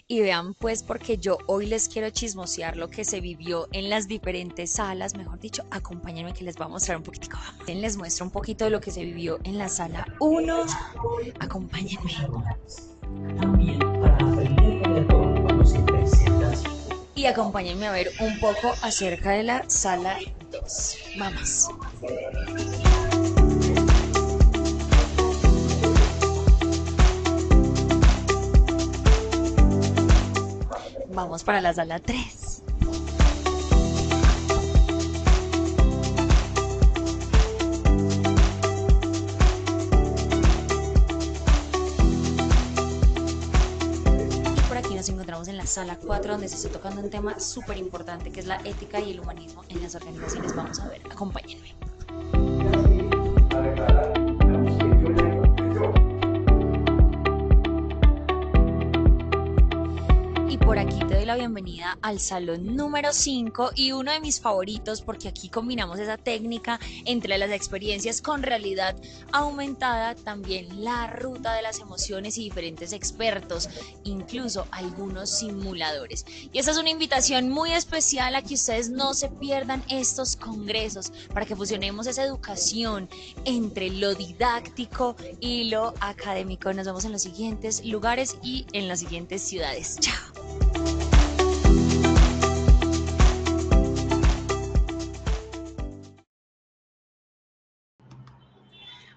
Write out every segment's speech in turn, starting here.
y vean pues porque yo hoy les quiero chismosear lo que se vivió en las diferentes salas, mejor dicho, acompáñenme que les voy a mostrar un poquitico. Les muestro un poquito de lo que se vivió en la sala uno. Acompáñenme. También para aprender de todo cuando se presentan. Y acompáñenme a ver un poco acerca de la sala 2. Vamos. Vamos para la sala 3. Y por aquí nos encontramos en la sala 4, donde se está tocando un tema súper importante que es la ética y el humanismo en las organizaciones. Vamos a ver, acompáñenme. Y por aquí te doy la bienvenida al salón número 5 y uno de mis favoritos porque aquí combinamos esa técnica entre las experiencias con realidad aumentada, también la ruta de las emociones y diferentes expertos, incluso algunos simuladores. Y esta es una invitación muy especial a que ustedes no se pierdan estos congresos para que fusionemos esa educación entre lo didáctico y lo académico. Nos vemos en los siguientes lugares y en las siguientes ciudades. Chao.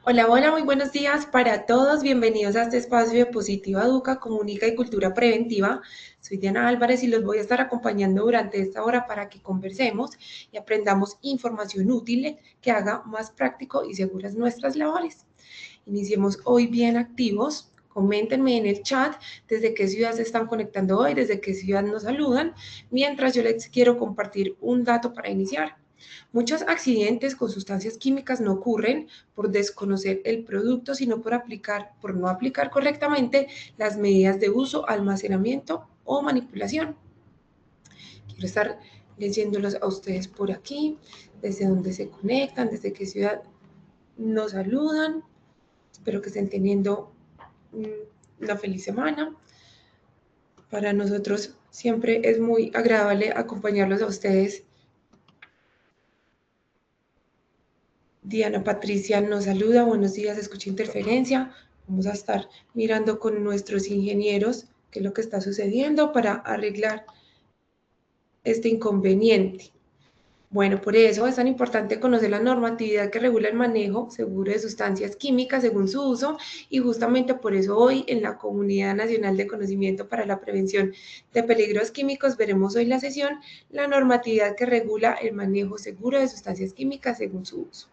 Hola, hola, muy buenos días para todos. Bienvenidos a este espacio de Positiva Educa, Comunica y Cultura Preventiva. Soy Diana Álvarez y los voy a estar acompañando durante esta hora para que conversemos y aprendamos información útil que haga más práctico y seguras nuestras labores. Iniciemos hoy bien activos. Coméntenme en el chat desde qué ciudad se están conectando hoy, desde qué ciudad nos saludan, mientras yo les quiero compartir un dato para iniciar. Muchos accidentes con sustancias químicas no ocurren por desconocer el producto, sino por no aplicar correctamente las medidas de uso, almacenamiento o manipulación. Quiero estar leyéndolos a ustedes por aquí, desde dónde se conectan, desde qué ciudad nos saludan. Espero que estén teniendo una feliz semana. Para nosotros siempre es muy agradable acompañarlos a ustedes. Diana Patricia nos saluda, buenos días, escucha interferencia. Vamos a estar mirando con nuestros ingenieros qué es lo que está sucediendo para arreglar este inconveniente. Bueno, por eso es tan importante conocer la normatividad que regula el manejo seguro de sustancias químicas según su uso y justamente por eso hoy en la Comunidad Nacional de Conocimiento para la Prevención de Peligros Químicos veremos hoy la sesión la normatividad que regula el manejo seguro de sustancias químicas según su uso.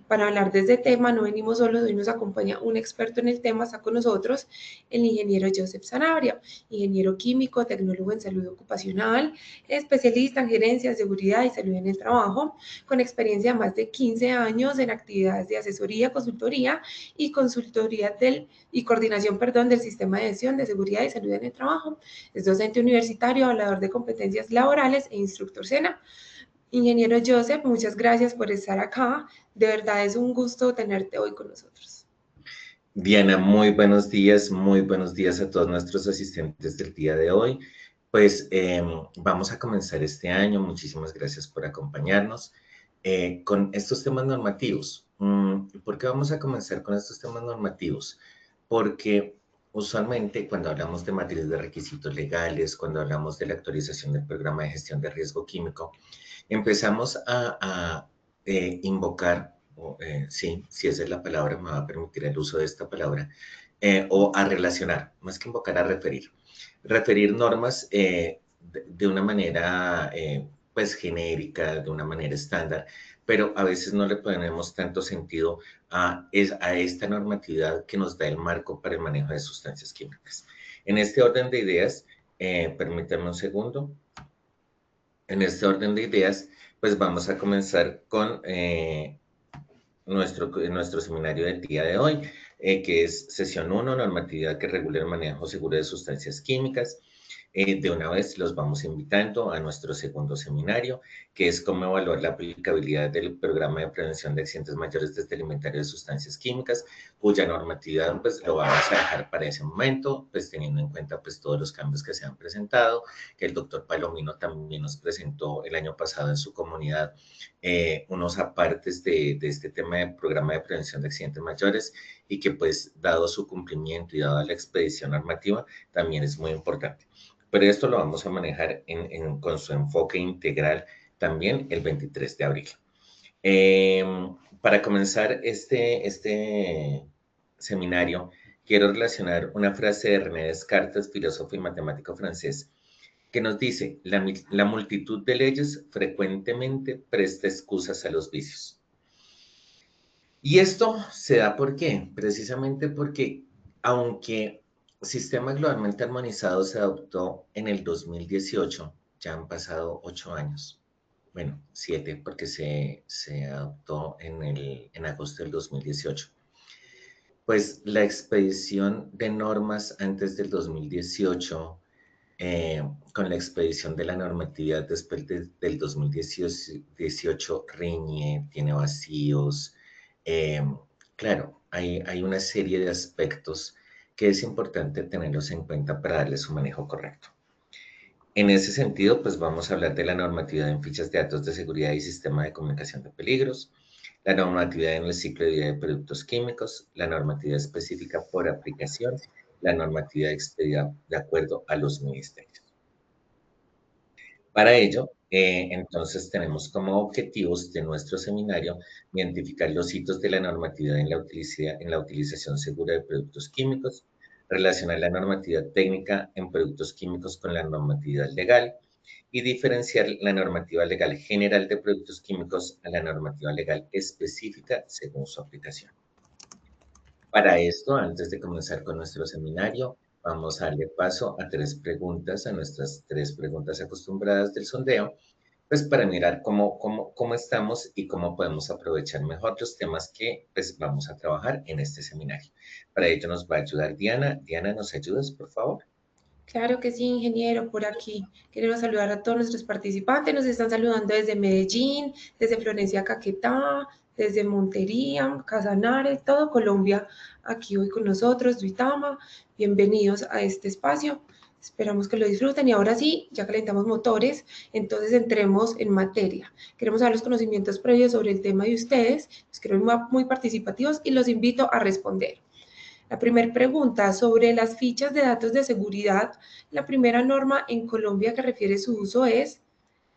Para hablar de este tema no venimos solos, hoy nos acompaña un experto en el tema, está con nosotros el ingeniero Joseph Sanabria, ingeniero químico, tecnólogo en salud ocupacional, especialista en gerencia, seguridad y salud en el trabajo, con experiencia de más de 15 años en actividades de asesoría, consultoría y coordinación del sistema de gestión de seguridad y salud en el trabajo. Es docente universitario, evaluador de competencias laborales e instructor SENA. Ingeniero Joseph, muchas gracias por estar acá. De verdad es un gusto tenerte hoy con nosotros. Diana, muy buenos días a todos nuestros asistentes del día de hoy. Pues vamos a comenzar este año, muchísimas gracias por acompañarnos con estos temas normativos. ¿Por qué vamos a comenzar con estos temas normativos? Porque usualmente cuando hablamos de materias de requisitos legales, cuando hablamos de la actualización del programa de gestión de riesgo químico, empezamos a invocar, sí, si esa es la palabra, me va a permitir el uso de esta palabra, o a relacionar, más que invocar, a referir. Referir normas de una manera, pues, genérica, de una manera estándar, pero a veces no le ponemos tanto sentido a esta normatividad que nos da el marco para el manejo de sustancias químicas. En este orden de ideas, permítanme un segundo. En este orden de ideas, pues vamos a comenzar con nuestro seminario del día de hoy, que es sesión 1, normatividad que regula el manejo seguro de sustancias químicas. De una vez los vamos invitando a nuestro segundo seminario, que es cómo evaluar la aplicabilidad del programa de prevención de accidentes mayores desde el inventario de sustancias químicas, cuya normatividad pues lo vamos a dejar para ese momento, pues teniendo en cuenta pues todos los cambios que se han presentado, que el doctor Palomino también nos presentó el año pasado en su comunidad unos apartes de este tema de programa de prevención de accidentes mayores y que pues dado su cumplimiento y dada la expedición normativa también es muy importante. Pero esto lo vamos a manejar con su enfoque integral también el 23 de abril. Eh, para comenzar este seminario, quiero relacionar una frase de René Descartes, filósofo y matemático francés, que nos dice, la multitud de leyes frecuentemente presta excusas a los vicios. Y esto se da ¿por qué? Precisamente porque aunque Sistema Globalmente Armonizado se adoptó en el 2018, ya han pasado 8 años, bueno, 7 porque se adoptó en agosto del 2018. Pues la expedición de normas antes del 2018 con la expedición de la normatividad después del 2018 riñe, tiene vacíos. Eh, claro, hay una serie de aspectos que es importante tenerlos en cuenta para darle su manejo correcto. En ese sentido, pues vamos a hablar de la normatividad en fichas de datos de seguridad y sistema de comunicación de peligros, la normatividad en el ciclo de vida de productos químicos, la normatividad específica por aplicación, la normatividad expedida de acuerdo a los ministerios. Para ello, entonces tenemos como objetivos de nuestro seminario identificar los hitos de la normatividad en la utilización segura de productos químicos, relacionar la normatividad técnica en productos químicos con la normatividad legal y diferenciar la normativa legal general de productos químicos a la normativa legal específica según su aplicación. Para esto, antes de comenzar con nuestro seminario, vamos a darle paso a 3 preguntas, a nuestras 3 preguntas acostumbradas del sondeo, pues para mirar cómo estamos y cómo podemos aprovechar mejor los temas que pues vamos a trabajar en este seminario. Para ello nos va a ayudar Diana. Diana, ¿nos ayudas, por favor? Claro que sí, ingeniero, por aquí. Queremos saludar a todos nuestros participantes. Nos están saludando desde Medellín, desde Florencia, Caquetá, desde Montería, Casanares, todo Colombia, aquí hoy con nosotros, Duitama. Bienvenidos a este espacio. Esperamos que lo disfruten y ahora sí, ya calentamos motores, entonces entremos en materia. Queremos saber los conocimientos previos sobre el tema de ustedes, los quiero muy participativos y los invito a responder. La primera pregunta sobre las fichas de datos de seguridad. La primera norma en Colombia que refiere su uso es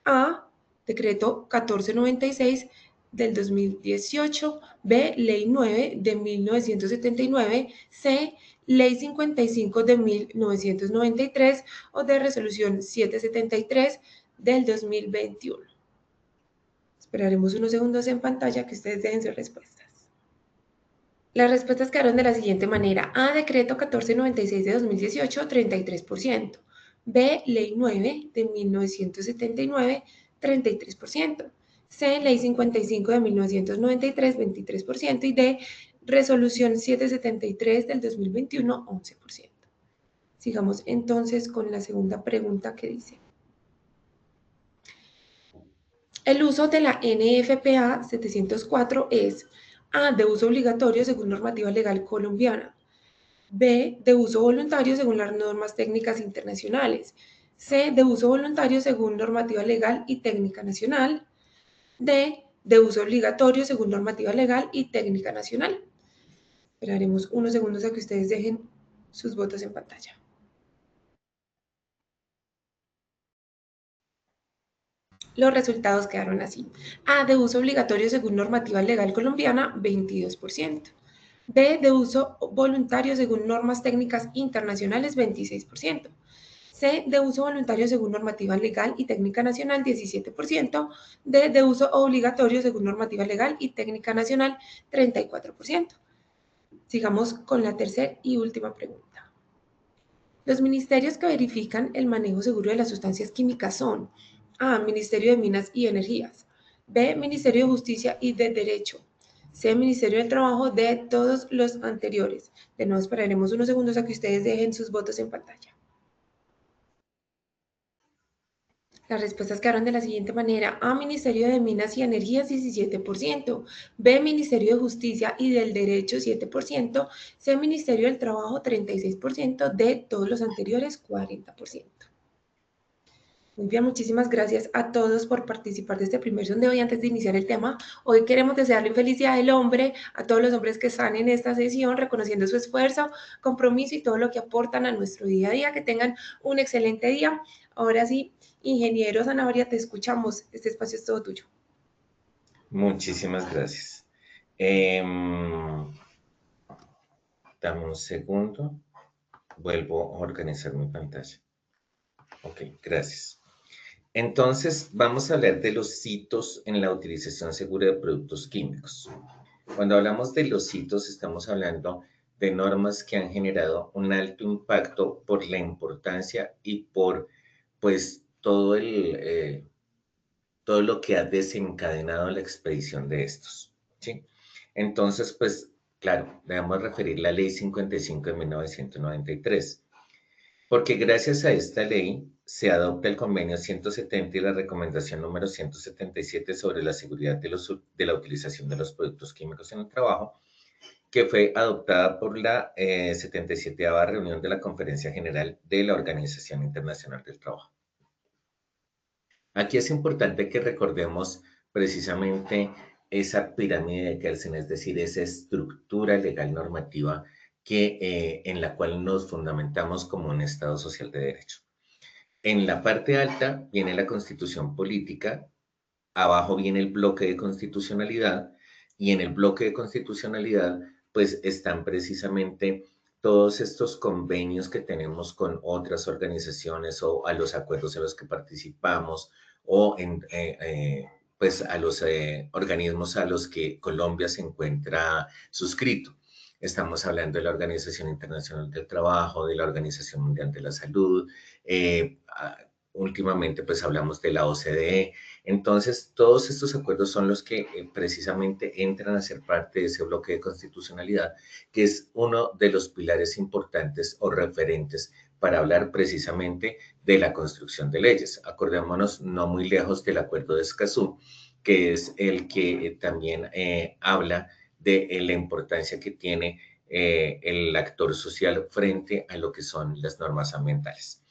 A, Decreto 1496 del 2018, B, Ley 9 de 1979, C, Ley 55 de 1993 o D, Resolución 773 del 2021. Esperaremos unos segundos en pantalla que ustedes dejen sus respuestas. Las respuestas quedaron de la siguiente manera. A, Decreto 1496 de 2018, 33%. B, Ley 9 de 1979, 33%. C, Ley 55 de 1993, 23%. Y D, Resolución 773 del 2021, 11%. Sigamos entonces con la segunda pregunta que dice. El uso de la NFPA 704 es A, de uso obligatorio según normativa legal colombiana. B, de uso voluntario según las normas técnicas internacionales. C, de uso voluntario según normativa legal y técnica nacional. D, de uso obligatorio según normativa legal y técnica nacional. Esperaremos unos segundos a que ustedes dejen sus votos en pantalla. Los resultados quedaron así. A, de uso obligatorio según normativa legal colombiana, 22%. B, de uso voluntario según normas técnicas internacionales, 26%. C, de uso voluntario según normativa legal y técnica nacional, 17%. D, de uso obligatorio según normativa legal y técnica nacional, 34%. Sigamos con la tercera y última pregunta. Los ministerios que verifican el manejo seguro de las sustancias químicas son A, Ministerio de Minas y Energías, B, Ministerio de Justicia y de Derecho, C, Ministerio del Trabajo, D, todos los anteriores. De nuevo esperaremos unos segundos a que ustedes dejen sus votos en pantalla. Las respuestas quedaron de la siguiente manera. A, Ministerio de Minas y Energías, 17%. B, Ministerio de Justicia y del Derecho, 7%. C, Ministerio del Trabajo, 36%. D, todos los anteriores, 40%. Muy bien, muchísimas gracias a todos por participar de este primer sondeo. Y antes de iniciar el tema, hoy queremos desearle un feliz Día del Hombre a todos los hombres que están en esta sesión, reconociendo su esfuerzo, compromiso y todo lo que aportan a nuestro día a día. Que tengan un excelente día. Ahora sí, ingeniero Zanahoria, te escuchamos. Este espacio es todo tuyo. Muchísimas gracias. Dame un segundo. Vuelvo a organizar mi pantalla. Ok, gracias. Entonces, vamos a hablar de los hitos en la utilización segura de productos químicos. Cuando hablamos de los hitos, estamos hablando de normas que han generado un alto impacto por la importancia y por, pues, todo lo que ha desencadenado la expedición de estos, ¿sí? Entonces, pues, claro, debemos referir la Ley 55 de 1993, porque gracias a esta ley se adopta el Convenio 170 y la Recomendación número 177 sobre la seguridad de la utilización de los productos químicos en el trabajo, que fue adoptada por la 77ª reunión de la Conferencia General de la Organización Internacional del Trabajo. Aquí es importante que recordemos precisamente esa pirámide de Kelsen, es decir, esa estructura legal normativa en la cual nos fundamentamos como un Estado social de derecho. En la parte alta viene la constitución política, abajo viene el bloque de constitucionalidad y en el bloque de constitucionalidad pues están precisamente todos estos convenios que tenemos con otras organizaciones o a los acuerdos en los que participamos o pues a los organismos a los que Colombia se encuentra suscrito. Estamos hablando de la Organización Internacional del Trabajo, de la Organización Mundial de la Salud, últimamente pues hablamos de la OCDE. Entonces, todos estos acuerdos son los que precisamente entran a ser parte de ese bloque de constitucionalidad, que es uno de los pilares importantes o referentes para hablar precisamente de la construcción de leyes. Acordémonos no muy lejos del Acuerdo de Escazú, que es el que también habla de la importancia que tiene el actor social frente a lo que son las normas ambientales.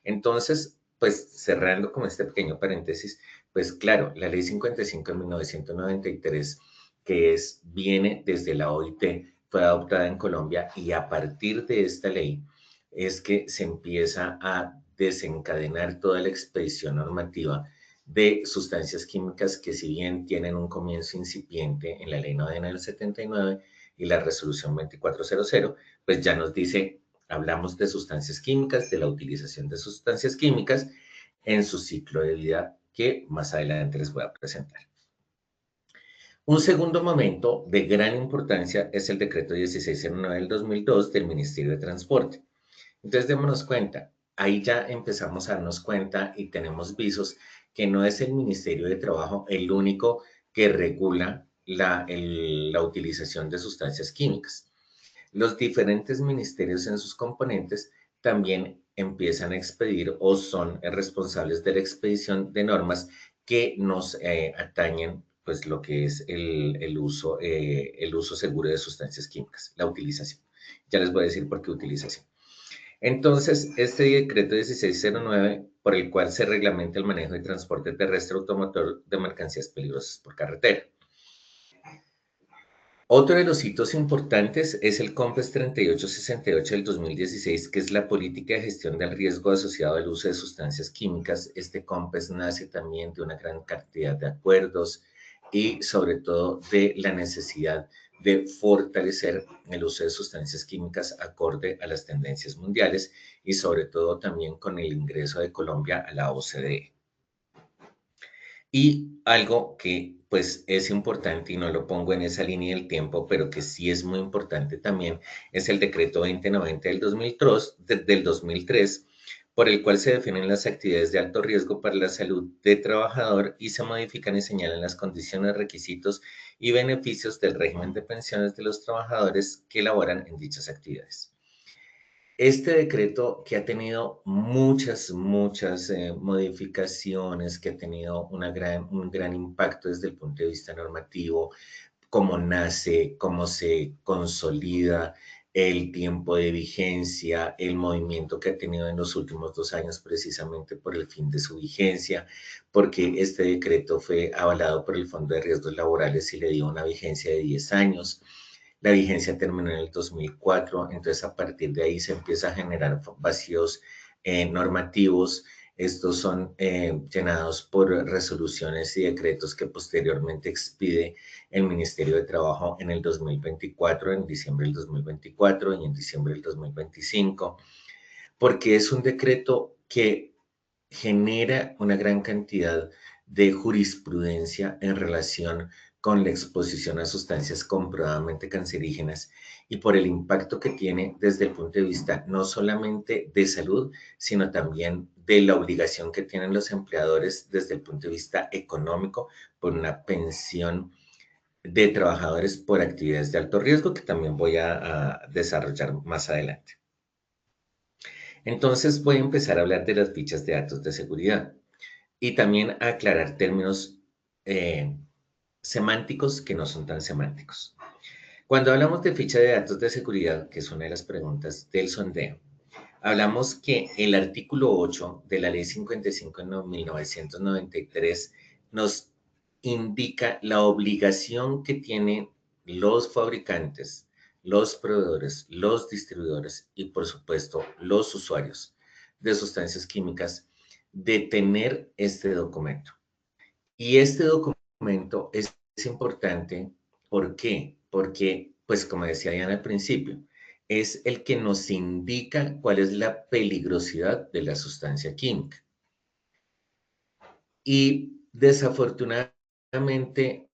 Entonces, pues cerrando con este pequeño paréntesis, pues claro, la ley 55 de 1993, viene desde la OIT, fue adoptada en Colombia y a partir de esta ley es que se empieza a desencadenar toda la expedición normativa de sustancias químicas que si bien tienen un comienzo incipiente en la ley novena del 79 y la resolución 2400, pues ya nos dice, hablamos de sustancias químicas, de la utilización de sustancias químicas en su ciclo de vida que más adelante les voy a presentar. Un segundo momento de gran importancia es el decreto 1609 del 2002 del Ministerio de Transporte. Entonces, démonos cuenta, ahí ya empezamos a darnos cuenta y tenemos visos que no es el Ministerio de Trabajo el único que regula la utilización de sustancias químicas. Los diferentes ministerios en sus componentes también empiezan a expedir o son responsables de la expedición de normas que nos atañen pues lo que es el uso seguro de sustancias químicas, la utilización. Ya les voy a decir por qué utilización. Entonces, este decreto 1609, por el cual se reglamenta el manejo y transporte terrestre automotor de mercancías peligrosas por carretera. Otro de los hitos importantes es el COMPES 3868 del 2016, que es la política de gestión del riesgo asociado al uso de sustancias químicas. Este COMPES nace también de una gran cantidad de acuerdos y sobre todo de la necesidad de fortalecer el uso de sustancias químicas acorde a las tendencias mundiales y sobre todo también con el ingreso de Colombia a la OCDE. Y algo que pues es importante y no lo pongo en esa línea del tiempo, pero que sí es muy importante también, es el decreto 2090 del 2003, por el cual se definen las actividades de alto riesgo para la salud del trabajador y se modifican y señalan las condiciones, requisitos y beneficios del régimen de pensiones de los trabajadores que laboran en dichas actividades. Este decreto que ha tenido muchas modificaciones, que ha tenido un gran impacto desde el punto de vista normativo, cómo nace, cómo se consolida, el tiempo de vigencia, el movimiento que ha tenido en los últimos 2 años precisamente por el fin de su vigencia, porque este decreto fue avalado por el Fondo de Riesgos Laborales y le dio una vigencia de 10 años. La vigencia terminó en el 2004, entonces a partir de ahí se empieza a generar vacíos normativos. Estos son llenados por resoluciones y decretos que posteriormente expide el Ministerio de Trabajo en el 2024, en diciembre del 2024 y en diciembre del 2025, porque es un decreto que genera una gran cantidad de jurisprudencia en relación con la exposición a sustancias comprobadamente cancerígenas y por el impacto que tiene desde el punto de vista no solamente de salud, sino también de la obligación que tienen los empleadores desde el punto de vista económico por una pensión de trabajadores por actividades de alto riesgo que también voy a desarrollar más adelante. Entonces voy a empezar a hablar de las fichas de datos de seguridad y también a aclarar términos eh, semánticos que no son tan semánticos. Cuando hablamos de ficha de datos de seguridad, que es una de las preguntas del sondeo, hablamos que el artículo 8 de la Ley 55 de 1993 nos indica la obligación que tienen los fabricantes, los proveedores, los distribuidores y, por supuesto, los usuarios de sustancias químicas de tener este documento. Y este documento es importante, ¿por qué? Porque, pues como decía Diana al principio, es el que nos indica cuál es la peligrosidad de la sustancia química. Y desafortunadamente,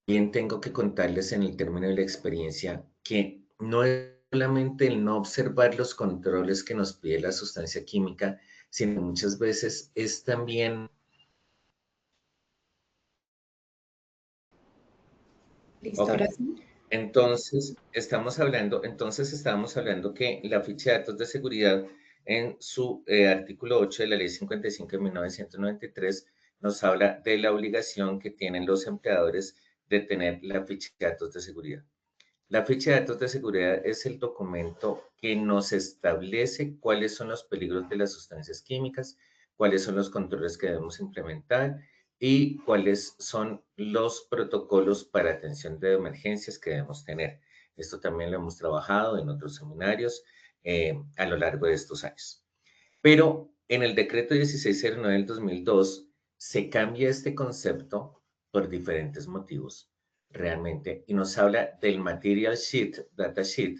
también tengo que contarles en el término de la experiencia que no es solamente el no observar los controles que nos pide la sustancia química, sino muchas veces es también. Listo, Ok, ahora sí. estábamos hablando que la ficha de datos de seguridad en su artículo 8 de la Ley 55 de 1993 nos habla de la obligación que tienen los empleadores de tener la ficha de datos de seguridad. La ficha de datos de seguridad es el documento que nos establece cuáles son los peligros de las sustancias químicas, cuáles son los controles que debemos implementar y cuáles son los protocolos para atención de emergencias que debemos tener. Esto también lo hemos trabajado en otros seminarios a lo largo de estos años. Pero en el decreto 1609 del 2002 se cambia este concepto por diferentes motivos realmente y nos habla del Material Sheet, Data Sheet,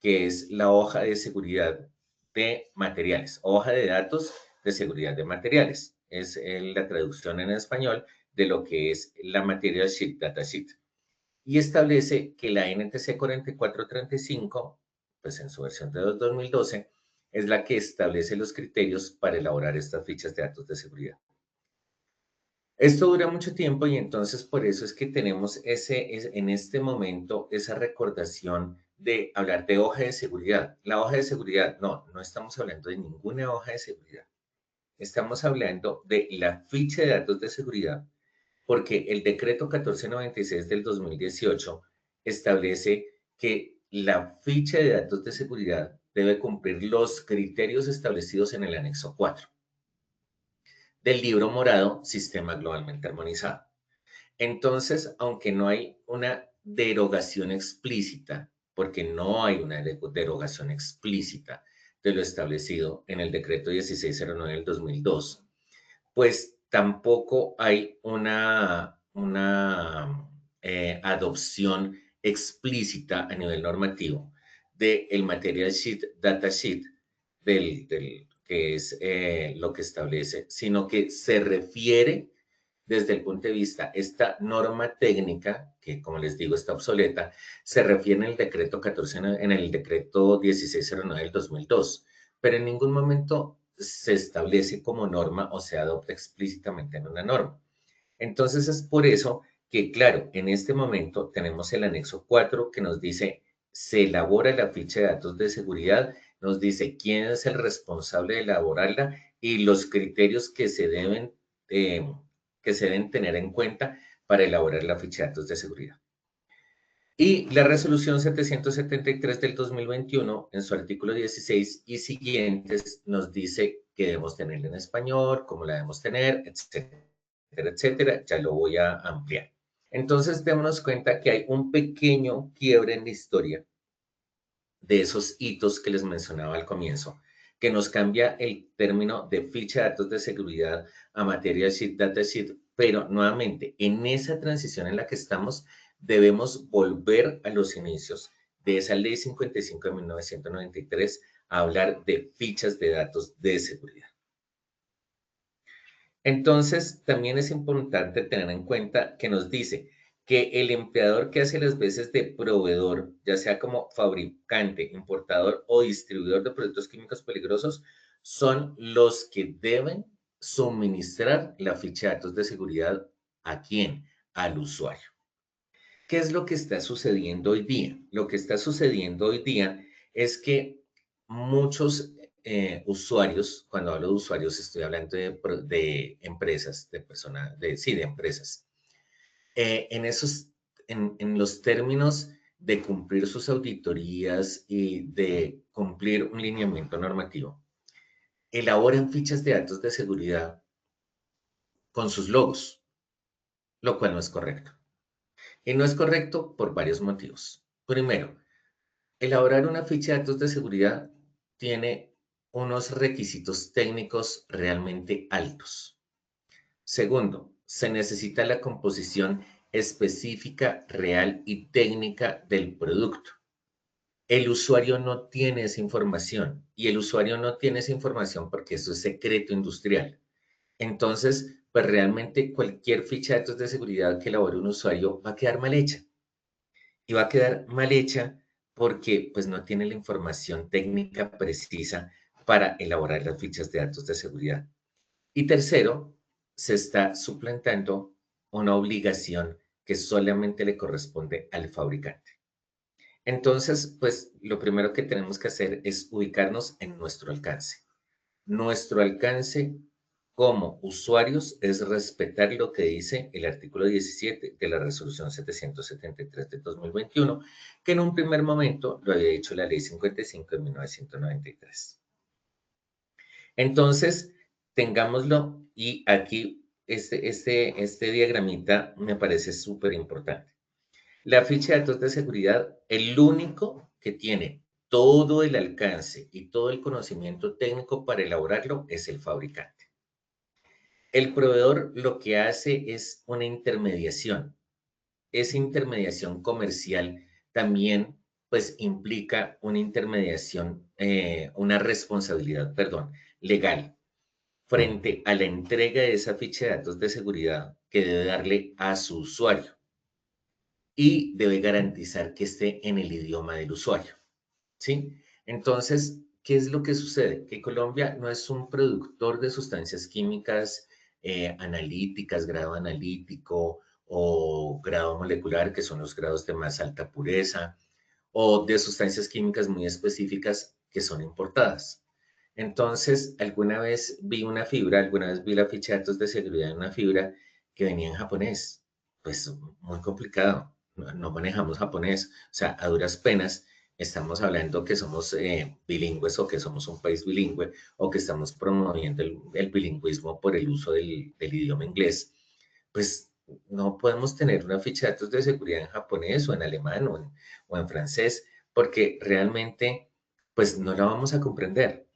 que es la hoja de seguridad de materiales, hoja de datos de seguridad de materiales. Es la traducción en español de lo que es la Material Sheet, Data Sheet. Y establece que la NTC 4435, pues en su versión de 2012, es la que establece los criterios para elaborar estas fichas de datos de seguridad. Esto dura mucho tiempo y entonces por eso es que tenemos en este momento esa recordación de hablar de hoja de seguridad. La hoja de seguridad, no estamos hablando de ninguna hoja de seguridad. Estamos hablando de la ficha de datos de seguridad porque el decreto 1496 del 2018 establece que la ficha de datos de seguridad debe cumplir los criterios establecidos en el anexo 4 del libro morado Sistema Globalmente Armonizado. Entonces, aunque no hay una derogación explícita, porque no hay una derogación explícita de lo establecido en el decreto 1609 del 2002, pues tampoco hay una adopción explícita a nivel normativo del Material Sheet, Data Sheet, que es lo que establece, sino que se refiere desde el punto de vista, esta norma técnica, que como les digo está obsoleta, se refiere en el decreto 14, en el decreto 1609 del 2002, pero en ningún momento se establece como norma o se adopta explícitamente en una norma. Entonces es por eso que, claro, en este momento tenemos el anexo 4 que nos dice se elabora la ficha de datos de seguridad, nos dice quién es el responsable de elaborarla y los criterios eh, que se deben tener en cuenta para elaborar la ficha de datos de seguridad. Y la resolución 773 del 2021, en su artículo 16 y siguientes, nos dice que debemos tenerla en español, cómo la debemos tener, etcétera, etcétera. Ya lo voy a ampliar. Entonces, démonos cuenta que hay un pequeño quiebre en la historia de esos hitos que les mencionaba al comienzo, que nos cambia el término de ficha de datos de seguridad a Material Sheet, Data Sheet, pero nuevamente, en esa transición en la que estamos, debemos volver a los inicios de esa Ley 55 de 1993 a hablar de fichas de datos de seguridad. Entonces, también es importante tener en cuenta que nos dice que el empleador que hace las veces de proveedor, ya sea como fabricante, importador o distribuidor de productos químicos peligrosos, son los que deben suministrar la ficha de datos de seguridad. ¿A quién? Al usuario. ¿Qué es lo que está sucediendo hoy día? Lo que está sucediendo hoy día es que muchos usuarios, cuando hablo de usuarios estoy hablando de empresas, de personas, sí, de empresas, en en los términos de cumplir sus auditorías y de cumplir un lineamiento normativo, elaboran fichas de datos de seguridad con sus logos, lo cual no es correcto. Y no es correcto por varios motivos. Primero, elaborar una ficha de datos de seguridad tiene unos requisitos técnicos realmente altos. Segundo, se necesita la composición específica, real y técnica del producto. El usuario no tiene esa información y el usuario no tiene esa información porque eso es secreto industrial. Entonces, pues realmente cualquier ficha de datos de seguridad que elabore un usuario va a quedar mal hecha. Y va a quedar mal hecha porque pues no tiene la información técnica precisa para elaborar las fichas de datos de seguridad. Y tercero, se está suplantando una obligación que solamente le corresponde al fabricante. Entonces, pues lo primero que tenemos que hacer es ubicarnos en nuestro alcance. Nuestro alcance como usuarios es respetar lo que dice el artículo 17 de la resolución 773 de 2021, que en un primer momento lo había dicho la ley 55 de 1993. Entonces, tengámoslo y aquí este diagramita me parece súper importante. La ficha de datos de seguridad, el único que tiene todo el alcance y todo el conocimiento técnico para elaborarlo es el fabricante. El proveedor lo que hace es una intermediación. Esa intermediación comercial también pues implica una intermediación, una responsabilidad, perdón, legal frente a la entrega de esa ficha de datos de seguridad que debe darle a su usuario y debe garantizar que esté en el idioma del usuario, ¿sí? Entonces, ¿qué es lo que sucede? Que Colombia no es un productor de sustancias químicas analíticas, grado analítico o grado molecular, que son los grados de más alta pureza, o de sustancias químicas muy específicas que son importadas. Entonces, alguna vez vi la ficha de datos de seguridad de una fibra que venía en japonés. Pues muy complicado, no manejamos japonés, o sea, a duras penas estamos hablando que somos bilingües o que somos un país bilingüe o que estamos promoviendo el bilingüismo por el uso del idioma inglés. Pues no podemos tener una ficha de datos de seguridad en japonés o en alemán o en francés porque realmente pues no la vamos a comprender.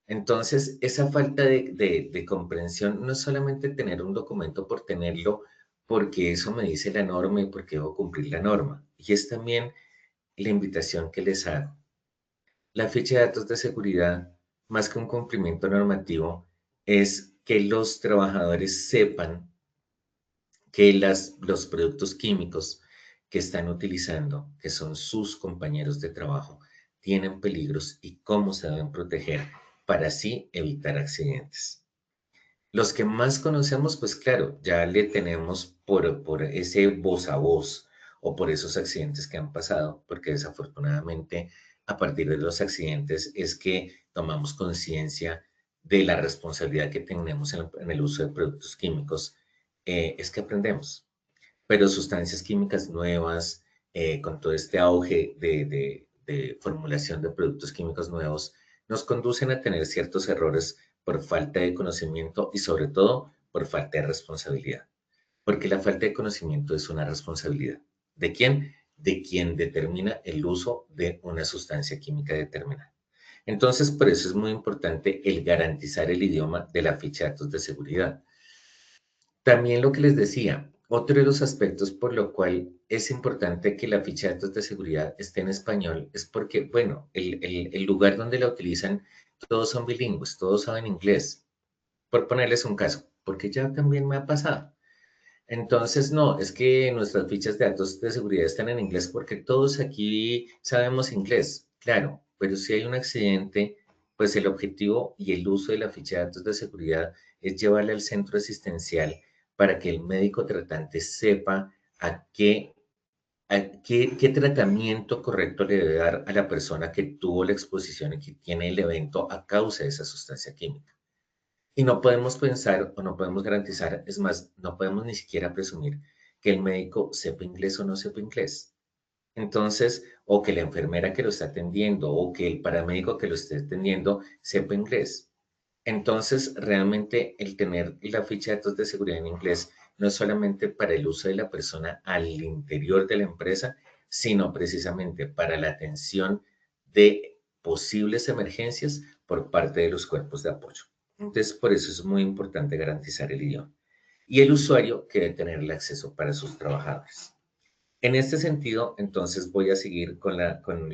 Entonces, esa falta de comprensión no es solamente tener un documento por tenerlo, porque eso me dice la norma y porque debo cumplir la norma. Y es también la invitación que les hago. La ficha de datos de seguridad, más que un cumplimiento normativo, es que los trabajadores sepan que los productos químicos que están utilizando, que son sus compañeros de trabajo, tienen peligros y cómo se deben proteger para así evitar accidentes. Los que más conocemos, pues claro, ya le tenemos por ese voz a voz o por esos accidentes que han pasado, porque desafortunadamente a partir de los accidentes es que tomamos conciencia de la responsabilidad que tenemos en el uso de productos químicos, es que aprendemos. Pero sustancias químicas nuevas, con todo este auge de formulación de productos químicos nuevos, nos conducen a tener ciertos errores por falta de conocimiento y sobre todo por falta de responsabilidad. Porque la falta de conocimiento es una responsabilidad. ¿De quién? De quien determina el uso de una sustancia química determinada. Entonces, por eso es muy importante el garantizar el idioma de la ficha de datos de seguridad. También lo que les decía, otro de los aspectos por lo cual es importante que la ficha de datos de seguridad esté en español es porque, bueno, el lugar donde la utilizan, todos son bilingües, todos saben inglés. Por ponerles un caso, porque ya también me ha pasado. Entonces, no, es que nuestras fichas de datos de seguridad están en inglés porque todos aquí sabemos inglés, claro, pero si hay un accidente, pues el objetivo y el uso de la ficha de datos de seguridad es llevarle al centro asistencial para que el médico tratante sepa qué tratamiento correcto le debe dar a la persona que tuvo la exposición y que tiene el evento a causa de esa sustancia química. Y no podemos pensar o no podemos garantizar, es más, no podemos ni siquiera presumir que el médico sepa inglés o no sepa inglés. Entonces, o que la enfermera que lo está atendiendo o que el paramédico que lo esté atendiendo sepa inglés. Entonces, realmente el tener la ficha de datos de seguridad en inglés no es solamente para el uso de la persona al interior de la empresa, sino precisamente para la atención de posibles emergencias por parte de los cuerpos de apoyo. Entonces, por eso es muy importante garantizar el idioma. Y el usuario que debe tener el acceso para sus trabajadores. En este sentido, entonces voy a seguir con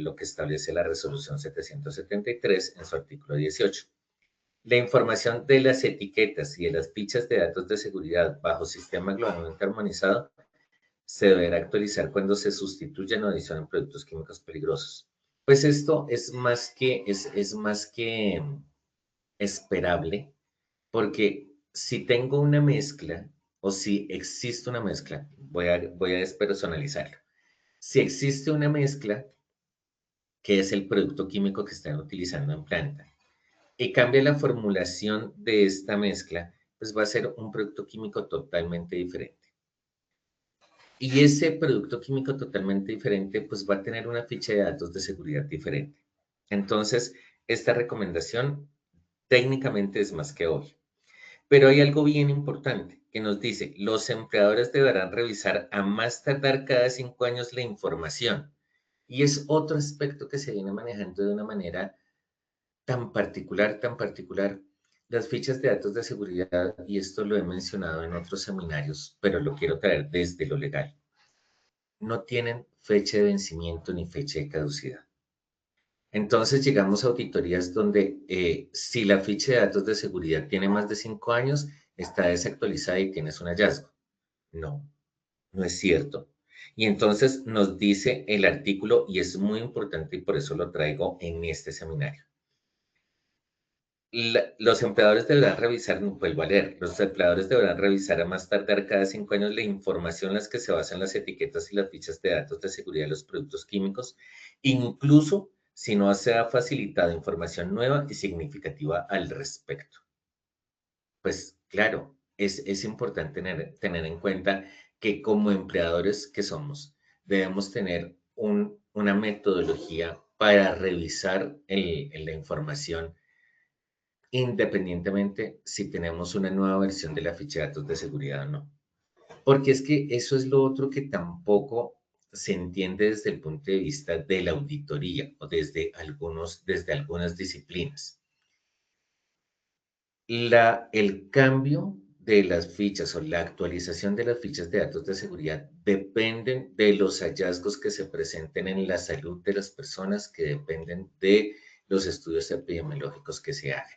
lo que establece la resolución 773 en su artículo 18. La información de las etiquetas y de las fichas de datos de seguridad bajo sistema globalmente armonizado se deberá actualizar cuando se sustituyan o adicionen productos químicos peligrosos. Pues esto es más que esperable, porque si tengo una mezcla o si existe una mezcla, voy a despersonalizarlo. Si existe una mezcla, que es el producto químico que están utilizando en planta, y cambia la formulación de esta mezcla, pues va a ser un producto químico totalmente diferente. Y ese producto químico totalmente diferente, pues va a tener una ficha de datos de seguridad diferente. Entonces, esta recomendación técnicamente es más que obvia. Pero hay algo bien importante que nos dice, los empleadores deberán revisar a más tardar cada 5 años la información. Y es otro aspecto que se viene manejando de una manera tan particular, tan particular. Las fichas de datos de seguridad, y esto lo he mencionado en otros seminarios, pero lo quiero traer desde lo legal, no tienen fecha de vencimiento ni fecha de caducidad. Entonces llegamos a auditorías donde si la ficha de datos de seguridad tiene más de 5 años, está desactualizada y tienes un hallazgo. No, no es cierto. Y entonces nos dice el artículo, y es muy importante y por eso lo traigo en este seminario. Los empleadores deberán revisar, no vuelvo a leer, los empleadores deberán revisar a más tardar cada 5 años la información en las que se basan las etiquetas y las fichas de datos de seguridad de los productos químicos, incluso si no se ha facilitado información nueva y significativa al respecto. Pues claro, es importante tener en cuenta que como empleadores que somos, debemos tener una metodología para revisar la información independientemente si tenemos una nueva versión de la ficha de datos de seguridad o no. Porque es que eso es lo otro que tampoco se entiende desde el punto de vista de la auditoría o desde algunas disciplinas. El cambio de las fichas o la actualización de las fichas de datos de seguridad dependen de los hallazgos que se presenten en la salud de las personas, que dependen de los estudios epidemiológicos que se hagan.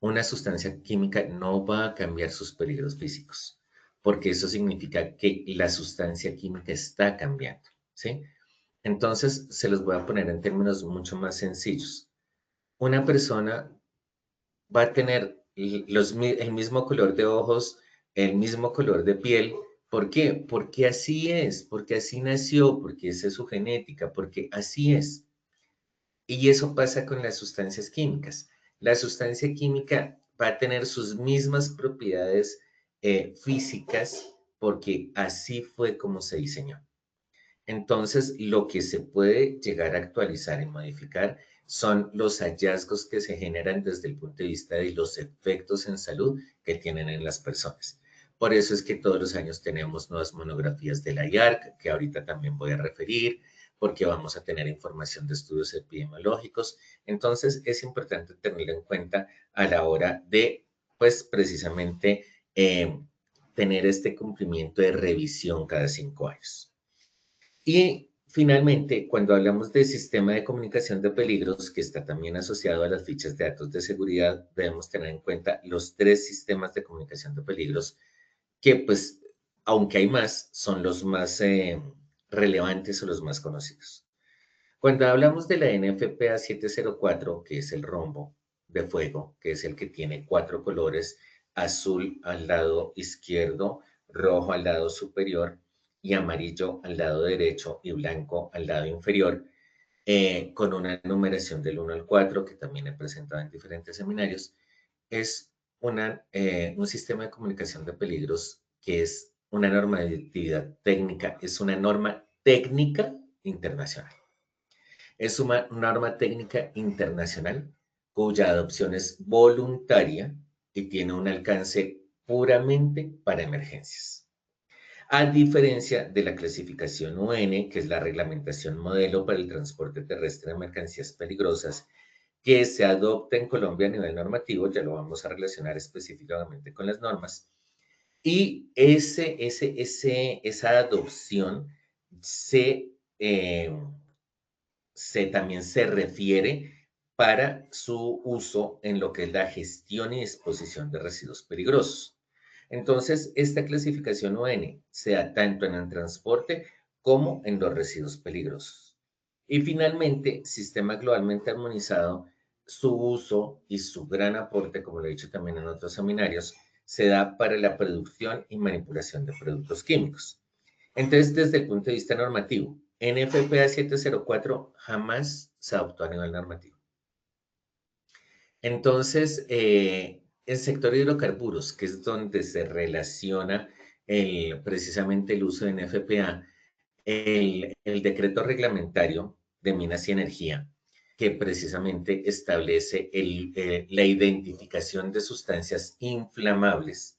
Una sustancia química no va a cambiar sus peligros físicos, porque eso significa que la sustancia química está cambiando, ¿sí? Entonces, se los voy a poner en términos mucho más sencillos. Una persona va a tener el mismo color de ojos, el mismo color de piel, ¿Por qué? Porque así es, porque así nació, porque esa es su genética, porque así es. Y eso pasa con las sustancias químicas. La sustancia química va a tener sus mismas propiedades físicas porque así fue como se diseñó. Entonces, lo que se puede llegar a actualizar y modificar son los hallazgos que se generan desde el punto de vista de los efectos en salud que tienen en las personas. Por eso es que todos los años tenemos nuevas monografías de la IARC, que ahorita también voy a referir, porque vamos a tener información de estudios epidemiológicos. Entonces, es importante tenerlo en cuenta a la hora de, pues, precisamente tener este cumplimiento de revisión cada 5 años. Y finalmente, cuando hablamos de sistema de comunicación de peligros, que está también asociado a las fichas de datos de seguridad, debemos tener en cuenta los 3 sistemas de comunicación de peligros que, pues, aunque hay más, son los más relevantes o los más conocidos. Cuando hablamos de la NFPA 704, que es el rombo de fuego, que es el que tiene 4 colores, azul al lado izquierdo, rojo al lado superior y amarillo al lado derecho y blanco al lado inferior, con una numeración del 1 al 4, que también he presentado en diferentes seminarios, es un sistema de comunicación de peligros que es una normatividad técnica, es una norma técnica internacional. Es una norma técnica internacional cuya adopción es voluntaria y tiene un alcance puramente para emergencias. A diferencia de la clasificación UN, que es la reglamentación modelo para el transporte terrestre de mercancías peligrosas, que se adopta en Colombia a nivel normativo, ya lo vamos a relacionar específicamente con las normas, y esa adopción se también se refiere para su uso en lo que es la gestión y disposición de residuos peligrosos. Entonces, esta clasificación UN se da tanto en el transporte como en los residuos peligrosos. Y finalmente, sistema globalmente armonizado, su uso y su gran aporte, como lo he dicho también en otros seminarios, se da para la producción y manipulación de productos químicos. Entonces, desde el punto de vista normativo, NFPA 704 jamás se adoptó a nivel normativo. Entonces, el sector de hidrocarburos, que es donde se relaciona precisamente el uso de NFPA, el decreto reglamentario de Minas y Energía, que precisamente establece la identificación de sustancias inflamables,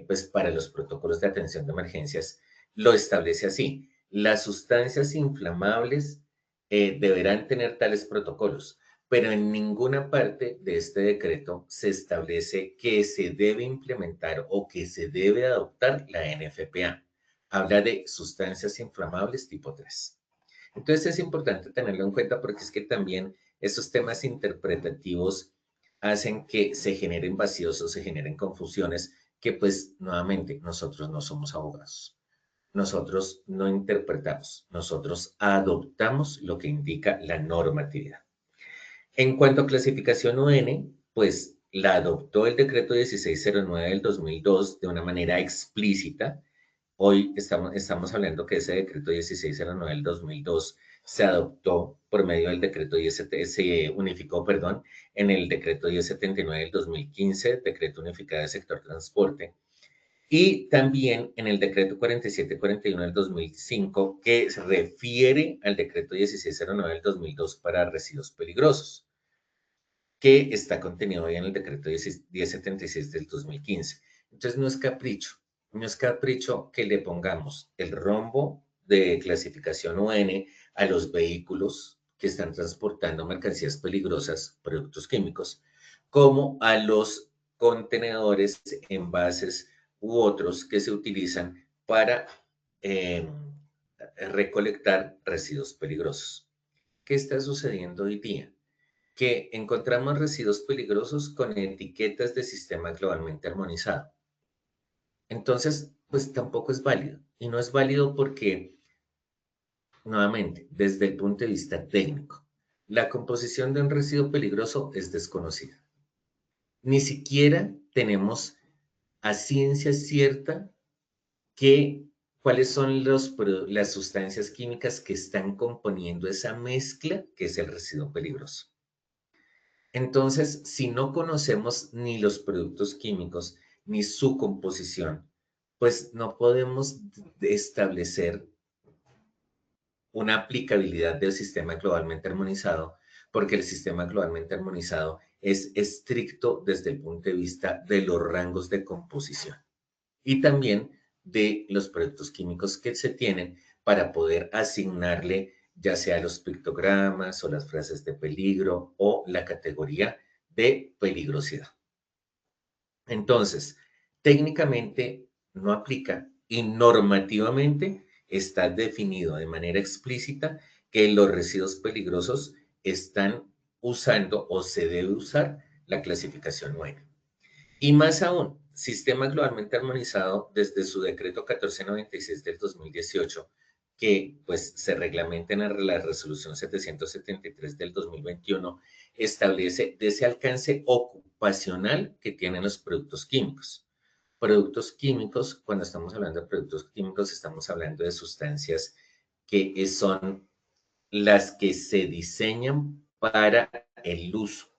pues para los protocolos de atención de emergencias, lo establece así. Las sustancias inflamables deberán tener tales protocolos, pero en ninguna parte de este decreto se establece que se debe implementar o que se debe adoptar la NFPA. Habla de sustancias inflamables tipo 3. Entonces es importante tenerlo en cuenta porque es que también esos temas interpretativos hacen que se generen vacíos o se generen confusiones que pues nuevamente nosotros no somos abogados. Nosotros no interpretamos, nosotros adoptamos lo que indica la normatividad. En cuanto a clasificación UN, pues la adoptó el decreto 1609 del 2002 de una manera explícita. Hoy estamos hablando que ese decreto 1609 del 2002 se adoptó por medio del decreto 10, se unificó, perdón, en el decreto 1079 del 2015, decreto unificado del sector transporte, y también en el decreto 4741 del 2005, que se refiere al decreto 1609 del 2002 para residuos peligrosos, que está contenido hoy en el decreto 1076 del 2015. Entonces, no es capricho que le pongamos el rombo de clasificación UN a los vehículos que están transportando mercancías peligrosas, productos químicos, como a los contenedores, envases u otros que se utilizan para eh, recolectar residuos peligrosos. ¿Qué está sucediendo hoy día? Que encontramos residuos peligrosos con etiquetas de sistema globalmente armonizado. Entonces, pues tampoco es válido. Y no es válido porque, nuevamente, desde el punto de vista técnico, la composición de un residuo peligroso es desconocida. Ni siquiera tenemos a ciencia cierta cuáles son las sustancias químicas que están componiendo esa mezcla que es el residuo peligroso. Entonces, si no conocemos ni los productos químicos ni su composición, pues no podemos establecer una aplicabilidad del sistema globalmente armonizado, porque el sistema globalmente armonizado es estricto desde el punto de vista de los rangos de composición y también de los productos químicos que se tienen para poder asignarle ya sea los pictogramas o las frases de peligro o la categoría de peligrosidad. Entonces, técnicamente no aplica y normativamente está definido de manera explícita que los residuos peligrosos están usando o se debe usar la clasificación 9. Y más aún, Sistema Globalmente Armonizado, desde su decreto 1496 del 2018, que pues se reglamenta en la resolución 773 del 2021, establece de ese alcance ocupacional que tienen los productos químicos. Productos químicos, cuando estamos hablando de productos químicos, estamos hablando de sustancias que son las que se diseñan para el uso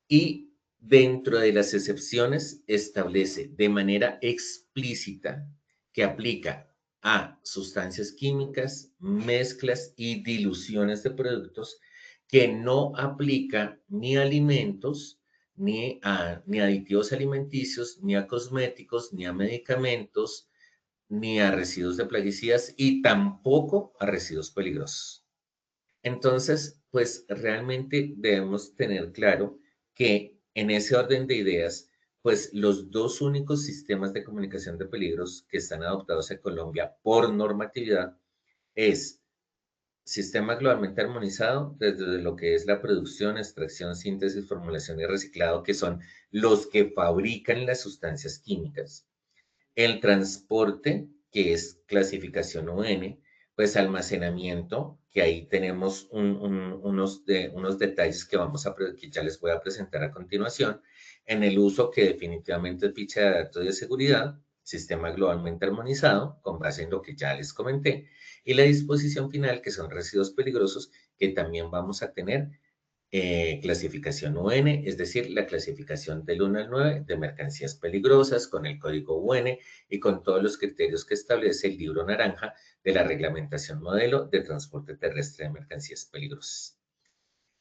y dentro de las excepciones establece de manera explícita que aplica a sustancias químicas, mezclas y diluciones de productos que no aplica ni a alimentos, ni a aditivos alimenticios, ni a cosméticos, ni a medicamentos, ni a residuos de plaguicidas y tampoco a residuos peligrosos. Entonces, pues realmente debemos tener claro que en ese orden de ideas, pues los dos únicos sistemas de comunicación de peligros que están adoptados en Colombia por normatividad es sistema globalmente armonizado desde lo que es la producción, extracción, síntesis, formulación y reciclado, que son los que fabrican las sustancias químicas. El transporte, que es clasificación UN, pues almacenamiento, que ahí tenemos unos detalles que ya les voy a presentar a continuación. En el uso, que definitivamente es ficha de datos de seguridad, sistema globalmente armonizado, con base en lo que ya les comenté, y la disposición final, que son residuos peligrosos, que también vamos a tener clasificación UN, es decir, la clasificación del 1 al 9 de mercancías peligrosas con el código UN y con todos los criterios que establece el libro naranja de la reglamentación modelo de transporte terrestre de mercancías peligrosas.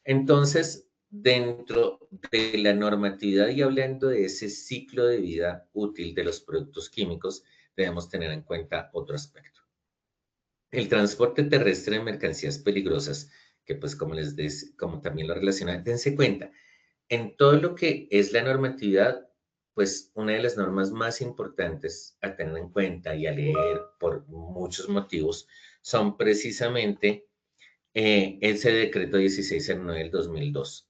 Entonces, dentro de la normatividad y hablando de ese ciclo de vida útil de los productos químicos, debemos tener en cuenta otro aspecto. El transporte terrestre de mercancías peligrosas, que pues como también lo relaciona, dense cuenta, en todo lo que es la normatividad, pues una de las normas más importantes a tener en cuenta y a leer por muchos motivos son precisamente ese decreto 1609 del 2002.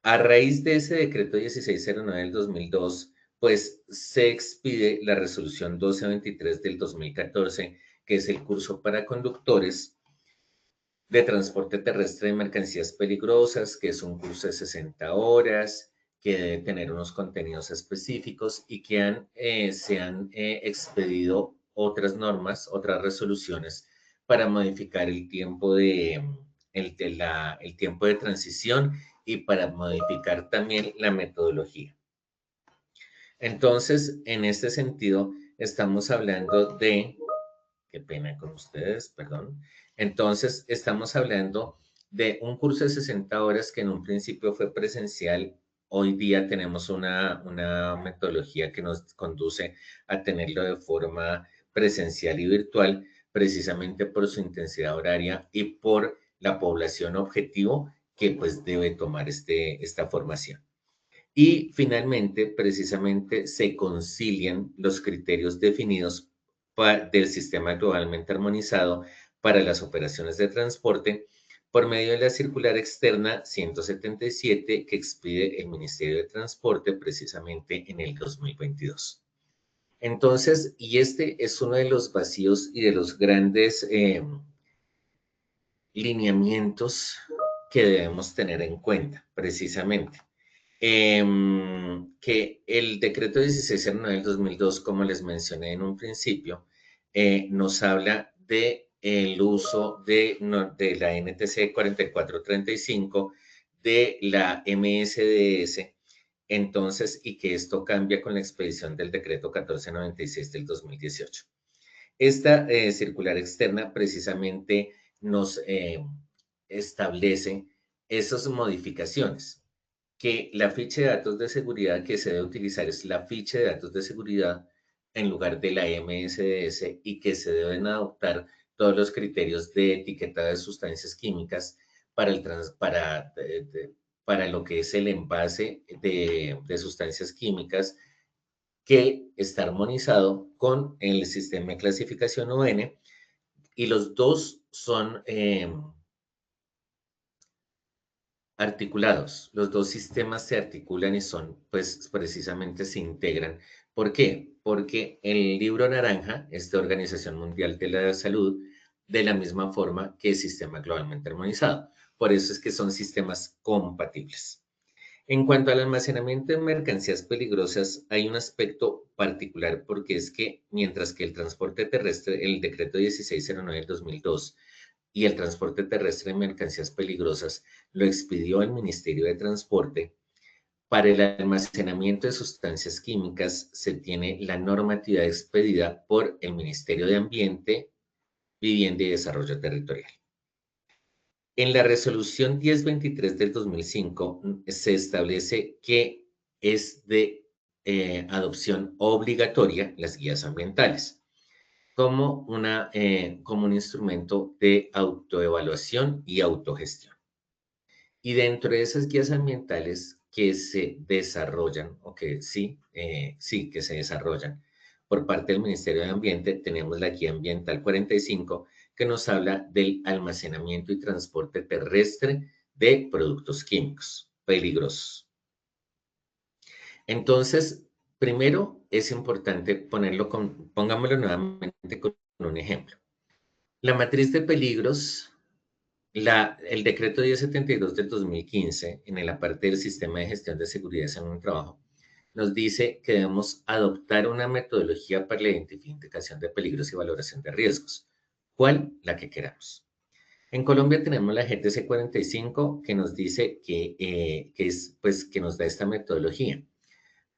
A raíz de ese decreto 1609 del 2002, pues se expide la resolución 1223 del 2014, que es el curso para conductores de transporte terrestre de mercancías peligrosas, que es un curso de 60 horas, que debe tener unos contenidos específicos y que se han expedido otras normas, otras resoluciones para modificar el tiempo de transición y para modificar también la metodología. Entonces, en este sentido, estamos hablando de, qué pena con ustedes, perdón. Entonces, estamos hablando de un curso de 60 horas que en un principio fue presencial. Hoy día tenemos una metodología que nos conduce a tenerlo de forma presencial y virtual, precisamente por su intensidad horaria y por la población objetivo que pues debe tomar esta formación. Y finalmente, precisamente, se concilian los criterios definidos del sistema globalmente armonizado para las operaciones de transporte por medio de la circular externa 177 que expide el Ministerio de Transporte precisamente en el 2022. Entonces, y este es uno de los vacíos y de los grandes lineamientos que debemos tener en cuenta, precisamente. Que el decreto 1609 del 2002, como les mencioné en un principio, nos habla de el uso de la NTC 4435, de la MSDS, entonces, y que esto cambia con la expedición del decreto 1496 del 2018. Esta circular externa precisamente nos establece esas modificaciones, que la ficha de datos de seguridad que se debe utilizar es la ficha de datos de seguridad en lugar de la MSDS, y que se deben adoptar todos los criterios de etiqueta de sustancias químicas para, para lo que es el envase de sustancias químicas, que está armonizado con el sistema de clasificación UN, y los dos son articulados. Los dos sistemas se articulan y son, pues, precisamente se integran. ¿Por qué? Porque el libro naranja es de Organización Mundial de la Salud, de la misma forma que el sistema globalmente armonizado. Por eso es que son sistemas compatibles. En cuanto al almacenamiento de mercancías peligrosas, hay un aspecto particular, porque es que mientras que el transporte terrestre, el decreto 1609 del 2002, y el transporte terrestre de mercancías peligrosas lo expidió el Ministerio de Transporte, para el almacenamiento de sustancias químicas se tiene la normatividad expedida por el Ministerio de Ambiente, Vivienda y Desarrollo Territorial. En la resolución 1023 del 2005 se establece que es de adopción obligatoria las guías ambientales como, como un instrumento de autoevaluación y autogestión. Y dentro de esas guías ambientales que se desarrollan, o que sí, que se desarrollan por parte del Ministerio de Ambiente, tenemos la Guía Ambiental 45, que nos habla del almacenamiento y transporte terrestre de productos químicos peligrosos. Entonces, primero es importante pongámoslo nuevamente con un ejemplo. La matriz de peligros, el decreto 1072 del 2015, en la parte del sistema de gestión de seguridad en el trabajo, nos dice que debemos adoptar una metodología para la identificación de peligros y valoración de riesgos. ¿Cuál? La que queramos. En Colombia tenemos la GTC 45, que nos dice que nos da esta metodología,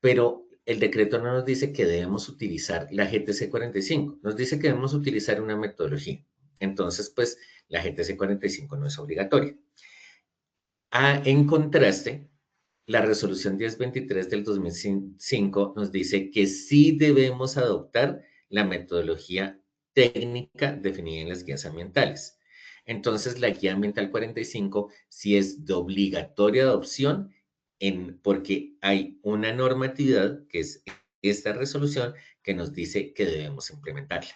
pero el decreto no nos dice que debemos utilizar la GTC 45, nos dice que debemos utilizar una metodología. Entonces, pues, la GTC 45 no es obligatoria. En contraste, la resolución 1023 del 2005 nos dice que sí debemos adoptar la metodología técnica definida en las guías ambientales. Entonces, la guía ambiental 45 sí es de obligatoria adopción, porque hay una normatividad, que es esta resolución, que nos dice que debemos implementarla.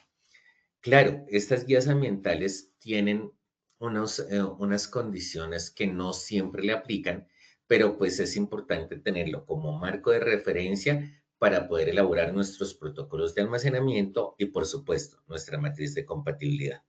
Claro, estas guías ambientales tienen unas condiciones que no siempre le aplican, pero pues es importante tenerlo como marco de referencia para poder elaborar nuestros protocolos de almacenamiento y, por supuesto, nuestra matriz de compatibilidad.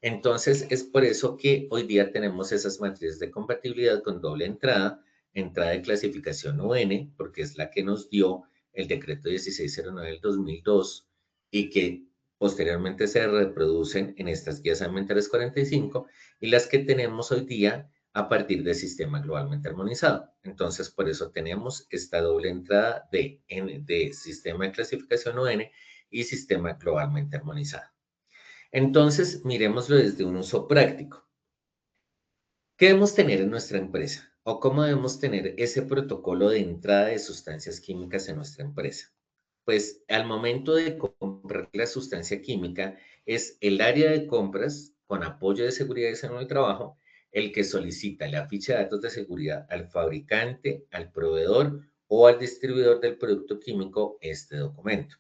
Entonces, es por eso que hoy día tenemos esas matrices de compatibilidad con doble entrada de clasificación UN, porque es la que nos dio el decreto 1609 del 2002, y que posteriormente se reproducen en estas guías ambientales 45, y las que tenemos hoy día a partir del sistema globalmente armonizado. Entonces, por eso tenemos esta doble entrada de sistema de clasificación UN y sistema globalmente armonizado. Entonces, miremoslo desde un uso práctico. ¿Qué debemos tener en nuestra empresa? ¿O cómo debemos tener ese protocolo de entrada de sustancias químicas en nuestra empresa? Pues al momento de comprar la sustancia química, es el área de compras, con apoyo de seguridad y salud del trabajo, el que solicita la ficha de datos de seguridad al fabricante, al proveedor o al distribuidor del producto químico este documento.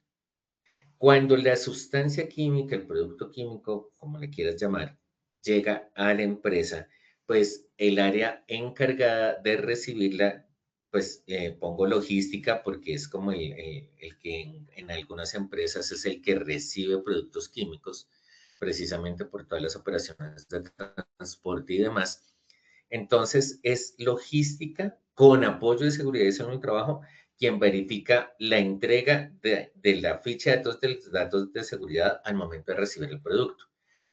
Cuando la sustancia química, el producto químico, como le quieras llamar, llega a la empresa, pues el área encargada de recibirla, pues pongo logística, porque es como el que en algunas empresas es el que recibe productos químicos, precisamente por todas las operaciones de transporte y demás. Entonces, es logística con apoyo de seguridad y salud en el trabajo, quien verifica la entrega de la ficha de datos de seguridad al momento de recibir el producto.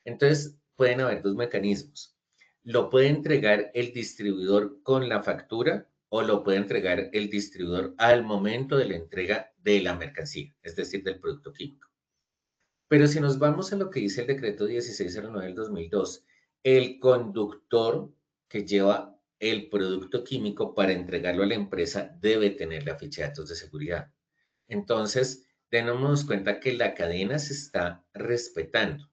Entonces, pueden haber dos mecanismos. Lo puede entregar el distribuidor con la factura o lo puede entregar el distribuidor al momento de la entrega de la mercancía, es decir, del producto químico. Pero si nos vamos a lo que dice el decreto 1609 del 2002, el conductor que lleva el producto químico para entregarlo a la empresa debe tener la ficha de datos de seguridad. Entonces, démonos cuenta que la cadena se está respetando.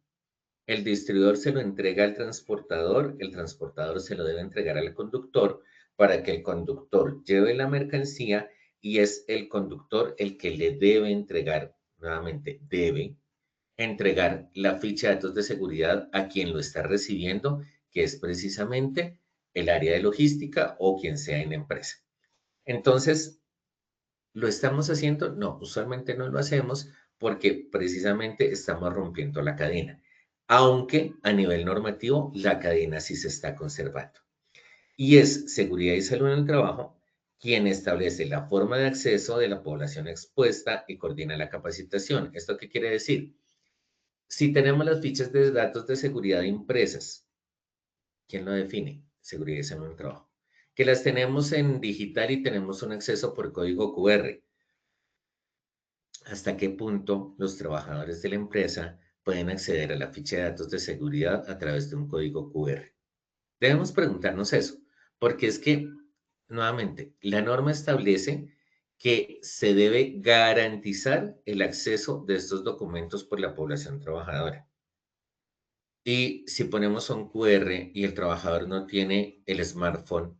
El distribuidor se lo entrega al transportador, el transportador se lo debe entregar al conductor para que el conductor lleve la mercancía y es el conductor el que le debe entregar, nuevamente, debe entregar la ficha de datos de seguridad a quien lo está recibiendo, que es precisamente el área de logística o quien sea en la empresa. Entonces, ¿lo estamos haciendo? No, usualmente no lo hacemos porque precisamente estamos rompiendo la cadena, aunque a nivel normativo la cadena sí se está conservando. Y es Seguridad y Salud en el Trabajo quien establece la forma de acceso de la población expuesta y coordina la capacitación. ¿Esto qué quiere decir? Si tenemos las fichas de datos de seguridad impresas, ¿quién lo define? Seguridad y Salud en el Trabajo. Que las tenemos en digital y tenemos un acceso por código QR. ¿Hasta qué punto los trabajadores de la empresa pueden acceder a la ficha de datos de seguridad a través de un código QR? Debemos preguntarnos eso, porque es que, nuevamente, la norma establece que se debe garantizar el acceso de estos documentos por la población trabajadora. Y si ponemos un QR y el trabajador no tiene el smartphone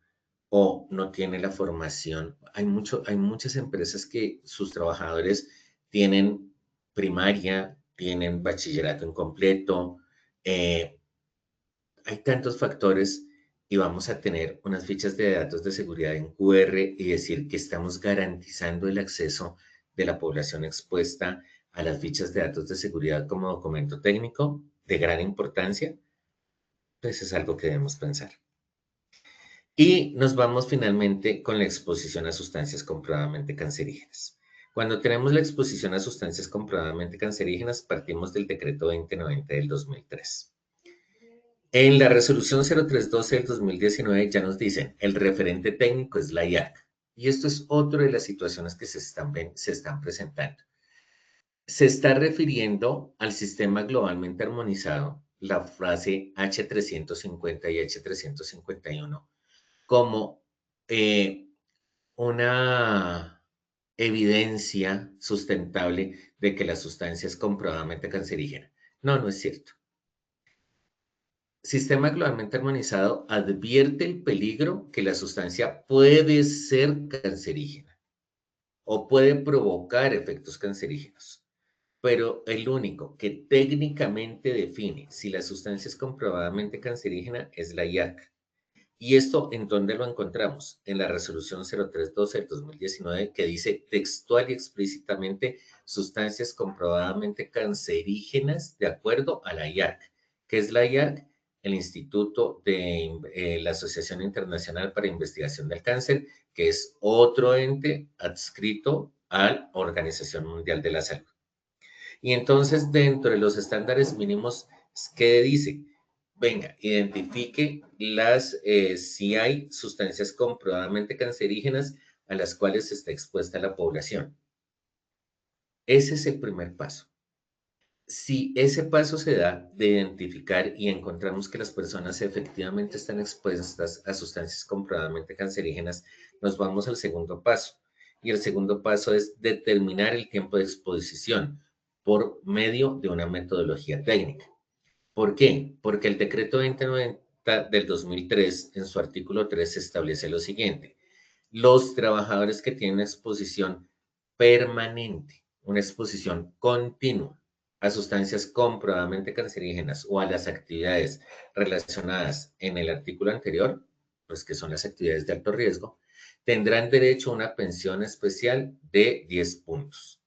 o no tiene la formación, hay muchas empresas que sus trabajadores tienen primaria, tienen bachillerato incompleto, hay tantos factores y vamos a tener unas fichas de datos de seguridad en QR y decir que estamos garantizando el acceso de la población expuesta a las fichas de datos de seguridad como documento técnico de gran importancia, pues es algo que debemos pensar. Y nos vamos finalmente con la exposición a sustancias comprobadamente cancerígenas. Cuando tenemos la exposición a sustancias comprobadamente cancerígenas, partimos del decreto 2090 del 2003. En la resolución 0312 del 2019 ya nos dicen, el referente técnico es la IARC. Y esto es otra de las situaciones que se están presentando. Se está refiriendo al sistema globalmente armonizado, la frase H350 y H351, como una evidencia sustentable de que la sustancia es comprobadamente cancerígena. No, no es cierto. Sistema globalmente armonizado advierte el peligro que la sustancia puede ser cancerígena o puede provocar efectos cancerígenos, pero el único que técnicamente define si la sustancia es comprobadamente cancerígena es la IARC. ¿Y esto en dónde lo encontramos? En la resolución 0312 del 2019 que dice textual y explícitamente sustancias comprobadamente cancerígenas de acuerdo a la IARC. ¿Qué es la IARC? El Instituto de la Asociación Internacional para Investigación del Cáncer, que es otro ente adscrito a la Organización Mundial de la Salud. Y entonces, dentro de los estándares mínimos, ¿qué dice? Venga, identifique si hay sustancias comprobadamente cancerígenas a las cuales está expuesta la población. Ese es el primer paso. Si ese paso se da de identificar y encontramos que las personas efectivamente están expuestas a sustancias comprobadamente cancerígenas, nos vamos al segundo paso. Y el segundo paso es determinar el tiempo de exposición por medio de una metodología técnica. ¿Por qué? Porque el decreto 2090 del 2003, en su artículo 3, establece lo siguiente. Los trabajadores que tienen exposición permanente, una exposición continua a sustancias comprobadamente cancerígenas o a las actividades relacionadas en el artículo anterior, pues que son las actividades de alto riesgo, tendrán derecho a una pensión especial de 10 puntos.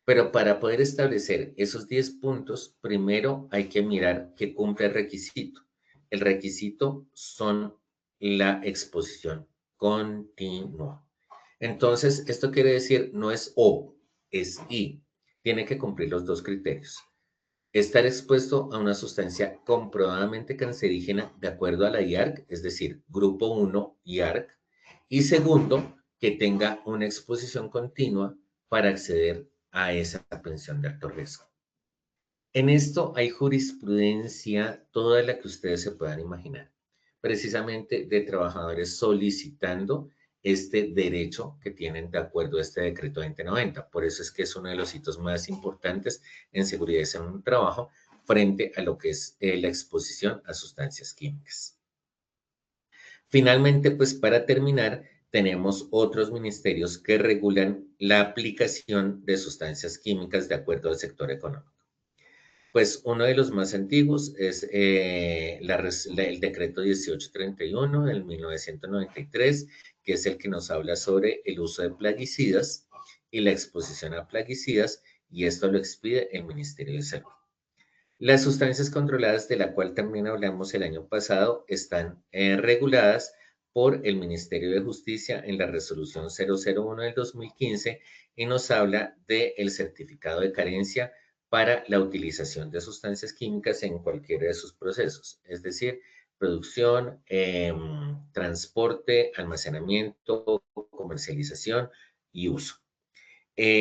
Pero para poder establecer esos 10 puntos, primero hay que mirar que cumple el requisito. El requisito son la exposición continua. Entonces, esto quiere decir no es o, es y. Tiene que cumplir los dos criterios. Estar expuesto a una sustancia comprobadamente cancerígena de acuerdo a la IARC, es decir, grupo 1 IARC, y segundo, que tenga una exposición continua para acceder a esa pensión de alto riesgo. En esto hay jurisprudencia, toda la que ustedes se puedan imaginar, precisamente de trabajadores solicitando este derecho que tienen de acuerdo a este decreto 2090. Por eso es que es uno de los hitos más importantes en seguridad y salud en un trabajo frente a lo que es la exposición a sustancias químicas. Finalmente, pues para terminar, tenemos otros ministerios que regulan la aplicación de sustancias químicas de acuerdo al sector económico. Pues uno de los más antiguos es el decreto 1831 del 1993, que es el que nos habla sobre el uso de plaguicidas y la exposición a plaguicidas, y esto lo expide el Ministerio de Salud. Las sustancias controladas, de la cual también hablamos el año pasado, están reguladas por el Ministerio de Justicia en la resolución 001 del 2015 y nos habla del certificado de carencia para la utilización de sustancias químicas en cualquiera de sus procesos, es decir, producción, transporte, almacenamiento, comercialización y uso.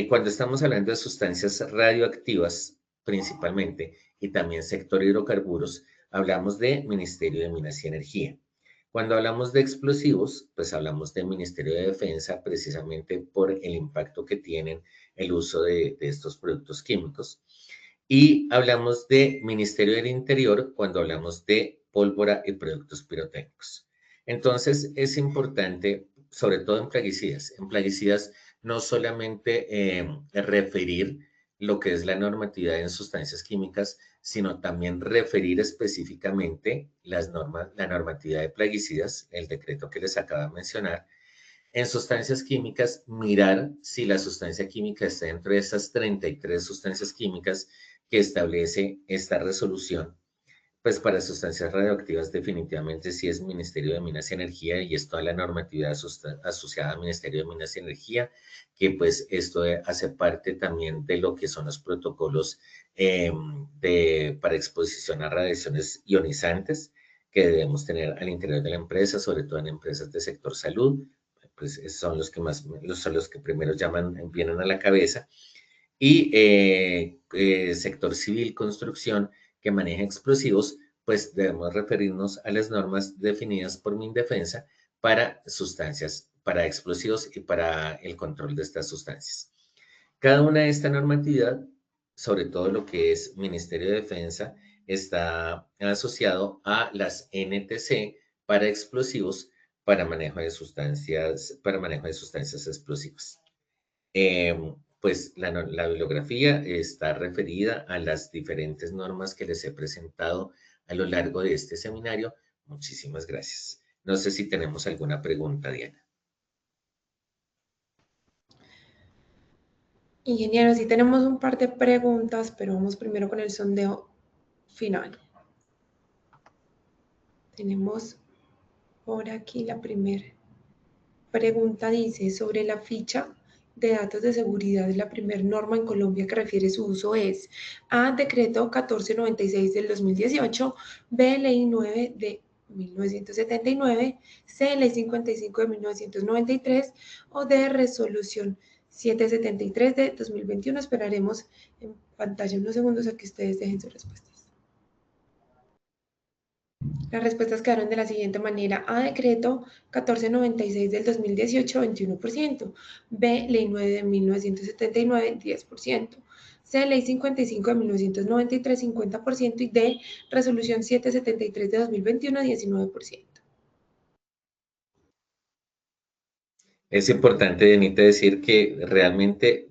Cuando estamos hablando de sustancias radioactivas, principalmente, y también sector hidrocarburos, hablamos de Ministerio de Minas y Energía. Cuando hablamos de explosivos, pues hablamos del Ministerio de Defensa, precisamente por el impacto que tienen el uso de estos productos químicos. Y hablamos de Ministerio del Interior cuando hablamos de pólvora y productos pirotécnicos. Entonces, es importante, sobre todo en plaguicidas no solamente referir lo que es la normatividad en sustancias químicas, sino también referir específicamente la normatividad de plaguicidas, el decreto que les acabo de mencionar. En sustancias químicas, mirar si la sustancia química está dentro de esas 33 sustancias químicas que establece esta resolución. Pues para sustancias radioactivas definitivamente sí es Ministerio de Minas y Energía y es toda la normatividad asociada al Ministerio de Minas y Energía, que pues esto hace parte también de lo que son los protocolos para exposición a radiaciones ionizantes que debemos tener al interior de la empresa, sobre todo en empresas de sector salud, pues son los que son los que primero vienen a la cabeza, y sector civil, construcción, que maneja explosivos, pues debemos referirnos a las normas definidas por Mindefensa para sustancias, para explosivos y para el control de estas sustancias. Cada una de esta normatividad, sobre todo lo que es Ministerio de Defensa, está asociado a las NTC para explosivos, para manejo de sustancias explosivas. Pues la bibliografía está referida a las diferentes normas que les he presentado a lo largo de este seminario. Muchísimas gracias. No sé si tenemos alguna pregunta, Diana. Ingeniero, sí tenemos un par de preguntas, pero vamos primero con el sondeo final. Tenemos por aquí la primera pregunta, dice, sobre la ficha de datos de seguridad, la primera norma en Colombia que refiere su uso es A, Decreto 1496 del 2018, B, Ley 9 de 1979, C, Ley 55 de 1993 o D, Resolución 773 de 2021. Esperaremos en pantalla unos segundos a que ustedes dejen sus respuestas. Las respuestas quedaron de la siguiente manera. A, Decreto 1496 del 2018, 21%. B, Ley 9 de 1979, 10%. C, Ley 55 de 1993, 50%. Y D, Resolución 773 de 2021, 19%. Es importante, Denita, decir que realmente,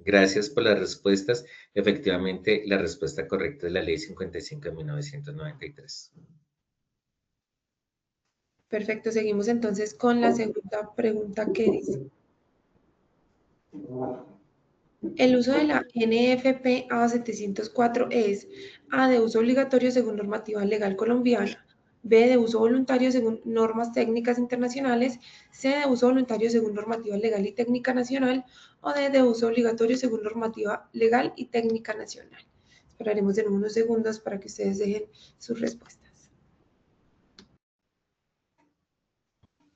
gracias por las respuestas, efectivamente la respuesta correcta es la Ley 55 de 1993. Perfecto, seguimos entonces con la segunda pregunta que dice. El uso de la NFPA 704 es A, de uso obligatorio según normativa legal colombiana, B, de uso voluntario según normas técnicas internacionales, C, de uso voluntario según normativa legal y técnica nacional, o D, de uso obligatorio según normativa legal y técnica nacional. Esperaremos en unos segundos para que ustedes dejen sus respuestas.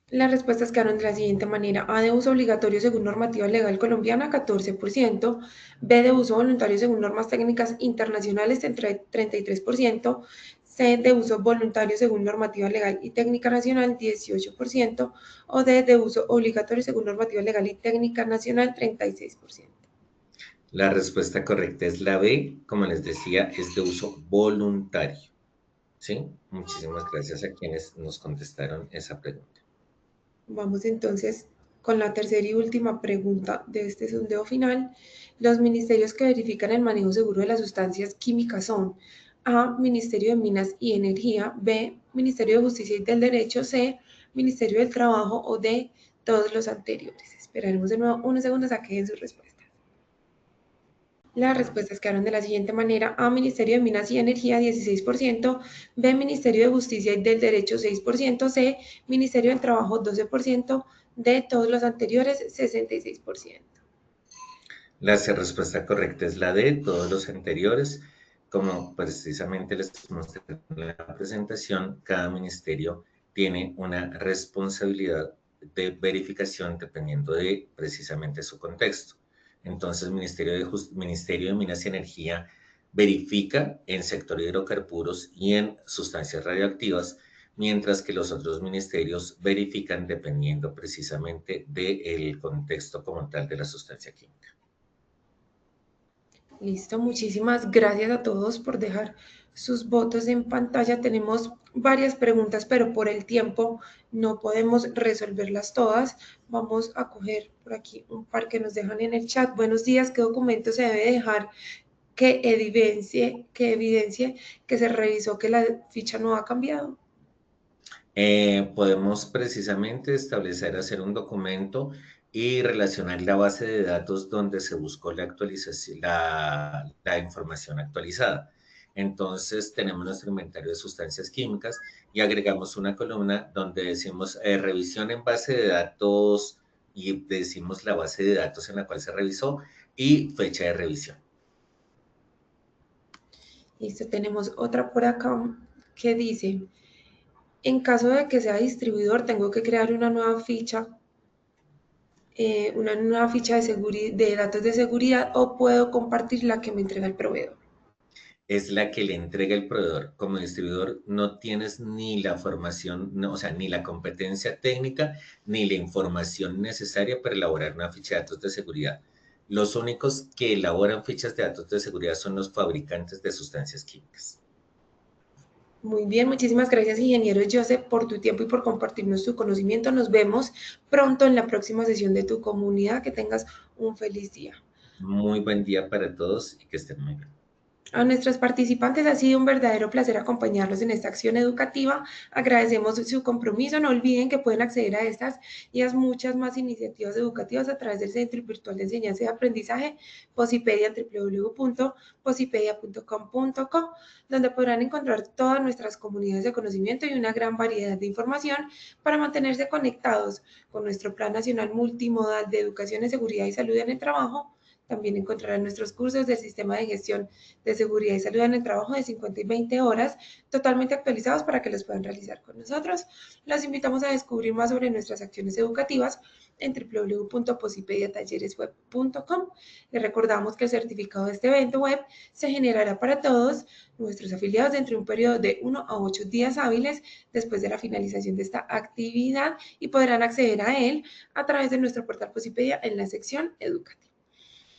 Las respuestas quedaron de la siguiente manera: A, de uso obligatorio según normativa legal colombiana, 14%, B, de uso voluntario según normas técnicas internacionales, 33%, C, de uso voluntario según normativa legal y técnica nacional, 18%, o D, de uso obligatorio según normativa legal y técnica nacional, 36%. La respuesta correcta es la B, como les decía, es de uso voluntario. ¿Sí? Muchísimas gracias a quienes nos contestaron esa pregunta. Vamos entonces con la tercera y última pregunta de este sondeo final. Los ministerios que verifican el manejo seguro de las sustancias químicas son: A, Ministerio de Minas y Energía; B, Ministerio de Justicia y del Derecho; C, Ministerio del Trabajo; o D, todos los anteriores. Esperaremos de nuevo unos segundos a que den sus respuestas. Las respuestas quedaron de la siguiente manera: A, Ministerio de Minas y Energía, 16%, B, Ministerio de Justicia y del Derecho, 6%, C, Ministerio del Trabajo, 12%, D, todos los anteriores, 66%. La respuesta correcta es la D, todos los anteriores. Como precisamente les mostré en la presentación, cada ministerio tiene una responsabilidad de verificación dependiendo de precisamente su contexto. Entonces, Ministerio de Minas y Energía verifica en sector hidrocarburos y en sustancias radioactivas, mientras que los otros ministerios verifican dependiendo precisamente del contexto como tal de la sustancia química. Listo, muchísimas gracias a todos por dejar sus votos en pantalla. Tenemos varias preguntas, pero por el tiempo no podemos resolverlas todas. Vamos a coger por aquí un par que nos dejan en el chat. Buenos días, ¿qué documento se debe dejar que evidencie que se revisó que la ficha no ha cambiado? Podemos precisamente hacer un documento y relacionar la base de datos donde se buscó la actualización, la información actualizada. Entonces, tenemos nuestro inventario de sustancias químicas y agregamos una columna donde decimos revisión en base de datos y decimos la base de datos en la cual se revisó y fecha de revisión. Listo, tenemos otra por acá que dice: en caso de que sea distribuidor, tengo que crear una nueva ficha de datos de seguridad, o puedo compartir la que me entrega el proveedor. Es la que le entrega el proveedor. Como distribuidor no tienes ni la formación, no, o sea, ni la competencia técnica, ni la información necesaria para elaborar una ficha de datos de seguridad. Los únicos que elaboran fichas de datos de seguridad son los fabricantes de sustancias químicas. Muy bien, muchísimas gracias, ingeniero Joseph, por tu tiempo y por compartirnos tu conocimiento. Nos vemos pronto en la próxima sesión de tu comunidad. Que tengas un feliz día. Muy buen día para todos y que estén muy bien. A nuestros participantes ha sido un verdadero placer acompañarlos en esta acción educativa. Agradecemos su compromiso. No olviden que pueden acceder a estas y a muchas más iniciativas educativas a través del Centro Virtual de Enseñanza y Aprendizaje Posipedia, www.posipedia.com.co, donde podrán encontrar todas nuestras comunidades de conocimiento y una gran variedad de información para mantenerse conectados con nuestro Plan Nacional Multimodal de Educación en Seguridad y Salud en el Trabajo. También encontrarán nuestros cursos del Sistema de Gestión de Seguridad y Salud en el Trabajo de 50 y 20 horas, totalmente actualizados para que los puedan realizar con nosotros. Los invitamos a descubrir más sobre nuestras acciones educativas en www.posipediatalleresweb.com. Les recordamos que el certificado de este evento web se generará para todos nuestros afiliados dentro de un periodo de 1 a 8 días hábiles después de la finalización de esta actividad, y podrán acceder a él a través de nuestro portal Posipedia en la sección educativa.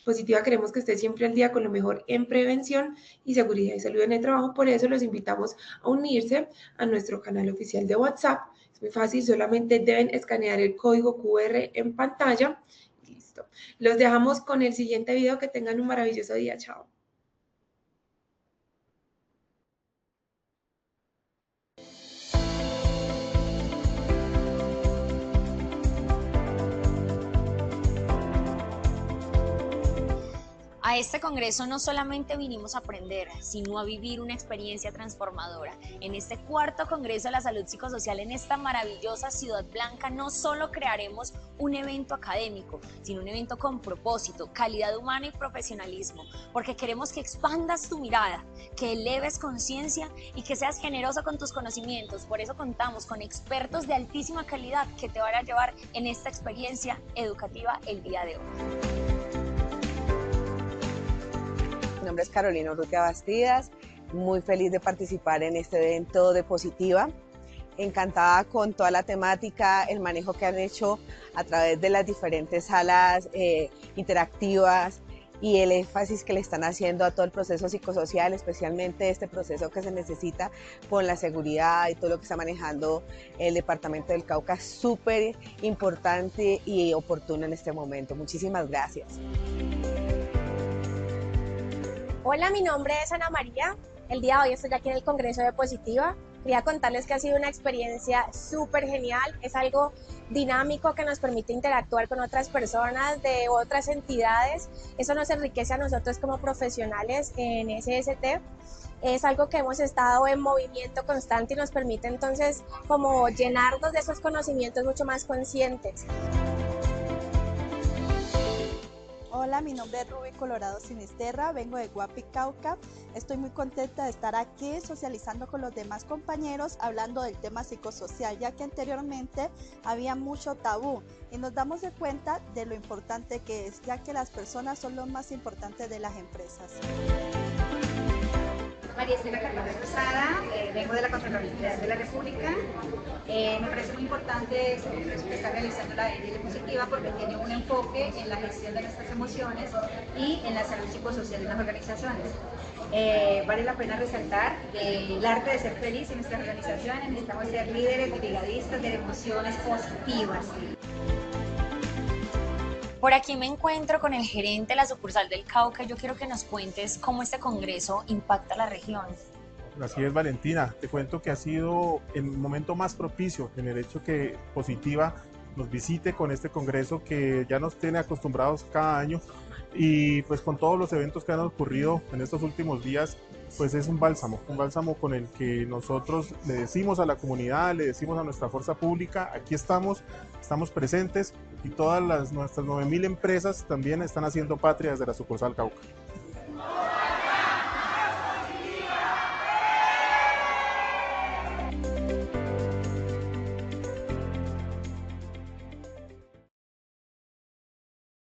Positiva queremos que esté siempre al día con lo mejor en prevención y seguridad y salud en el trabajo. Por eso los invitamos a unirse a nuestro canal oficial de WhatsApp. Es muy fácil, solamente deben escanear el código QR en pantalla. Listo. Los dejamos con el siguiente video. Que tengan un maravilloso día. Chao. A este congreso no solamente vinimos a aprender, sino a vivir una experiencia transformadora. En este cuarto congreso de la salud psicosocial en esta maravillosa Ciudad Blanca, no solo crearemos un evento académico, sino un evento con propósito, calidad humana y profesionalismo, porque queremos que expandas tu mirada, que eleves conciencia y que seas generoso con tus conocimientos. Por eso contamos con expertos de altísima calidad que te van a llevar en esta experiencia educativa el día de hoy. Mi nombre es Carolina Urrutia Bastidas, muy feliz de participar en este evento de Positiva, encantada con toda la temática, el manejo que han hecho a través de las diferentes salas interactivas y el énfasis que le están haciendo a todo el proceso psicosocial, especialmente este proceso que se necesita con la seguridad y todo lo que está manejando el departamento del Cauca, súper importante y oportuno en este momento. Muchísimas gracias. Hola, mi nombre es Ana María. El día de hoy estoy aquí en el Congreso de Positiva. Quería contarles que ha sido una experiencia súper genial. Es algo dinámico que nos permite interactuar con otras personas de otras entidades. Eso nos enriquece a nosotros como profesionales en SST. Es algo que hemos estado en movimiento constante y nos permite entonces como llenarnos de esos conocimientos mucho más conscientes. Hola, mi nombre es Rubí Colorado Sinisterra, vengo de Guapi, Cauca. Estoy muy contenta de estar aquí socializando con los demás compañeros, hablando del tema psicosocial, ya que anteriormente había mucho tabú y nos damos de cuenta de lo importante que es, ya que las personas son lo más importante de las empresas. María Estela Carvajal Rosada, vengo de la Contraloría de la República. Me parece muy importante este congreso que está realizando la EDL Positiva porque tiene un enfoque en la gestión de nuestras emociones y en la salud psicosocial de las organizaciones. Vale la pena resaltar el arte de ser feliz en nuestras organizaciones. Necesitamos ser líderes, brigadistas de emociones positivas. Por aquí me encuentro con el gerente de la sucursal del Cauca. Yo quiero que nos cuentes cómo este congreso impacta a la región. Así es, Valentina. Te cuento que ha sido el momento más propicio en el hecho que Positiva nos visite con este congreso que ya nos tiene acostumbrados cada año y pues con todos los eventos que han ocurrido en estos últimos días, pues es un bálsamo con el que nosotros le decimos a la comunidad, le decimos a nuestra fuerza pública, aquí estamos presentes y todas nuestras 9.000 empresas también están haciendo patria desde la sucursal Cauca.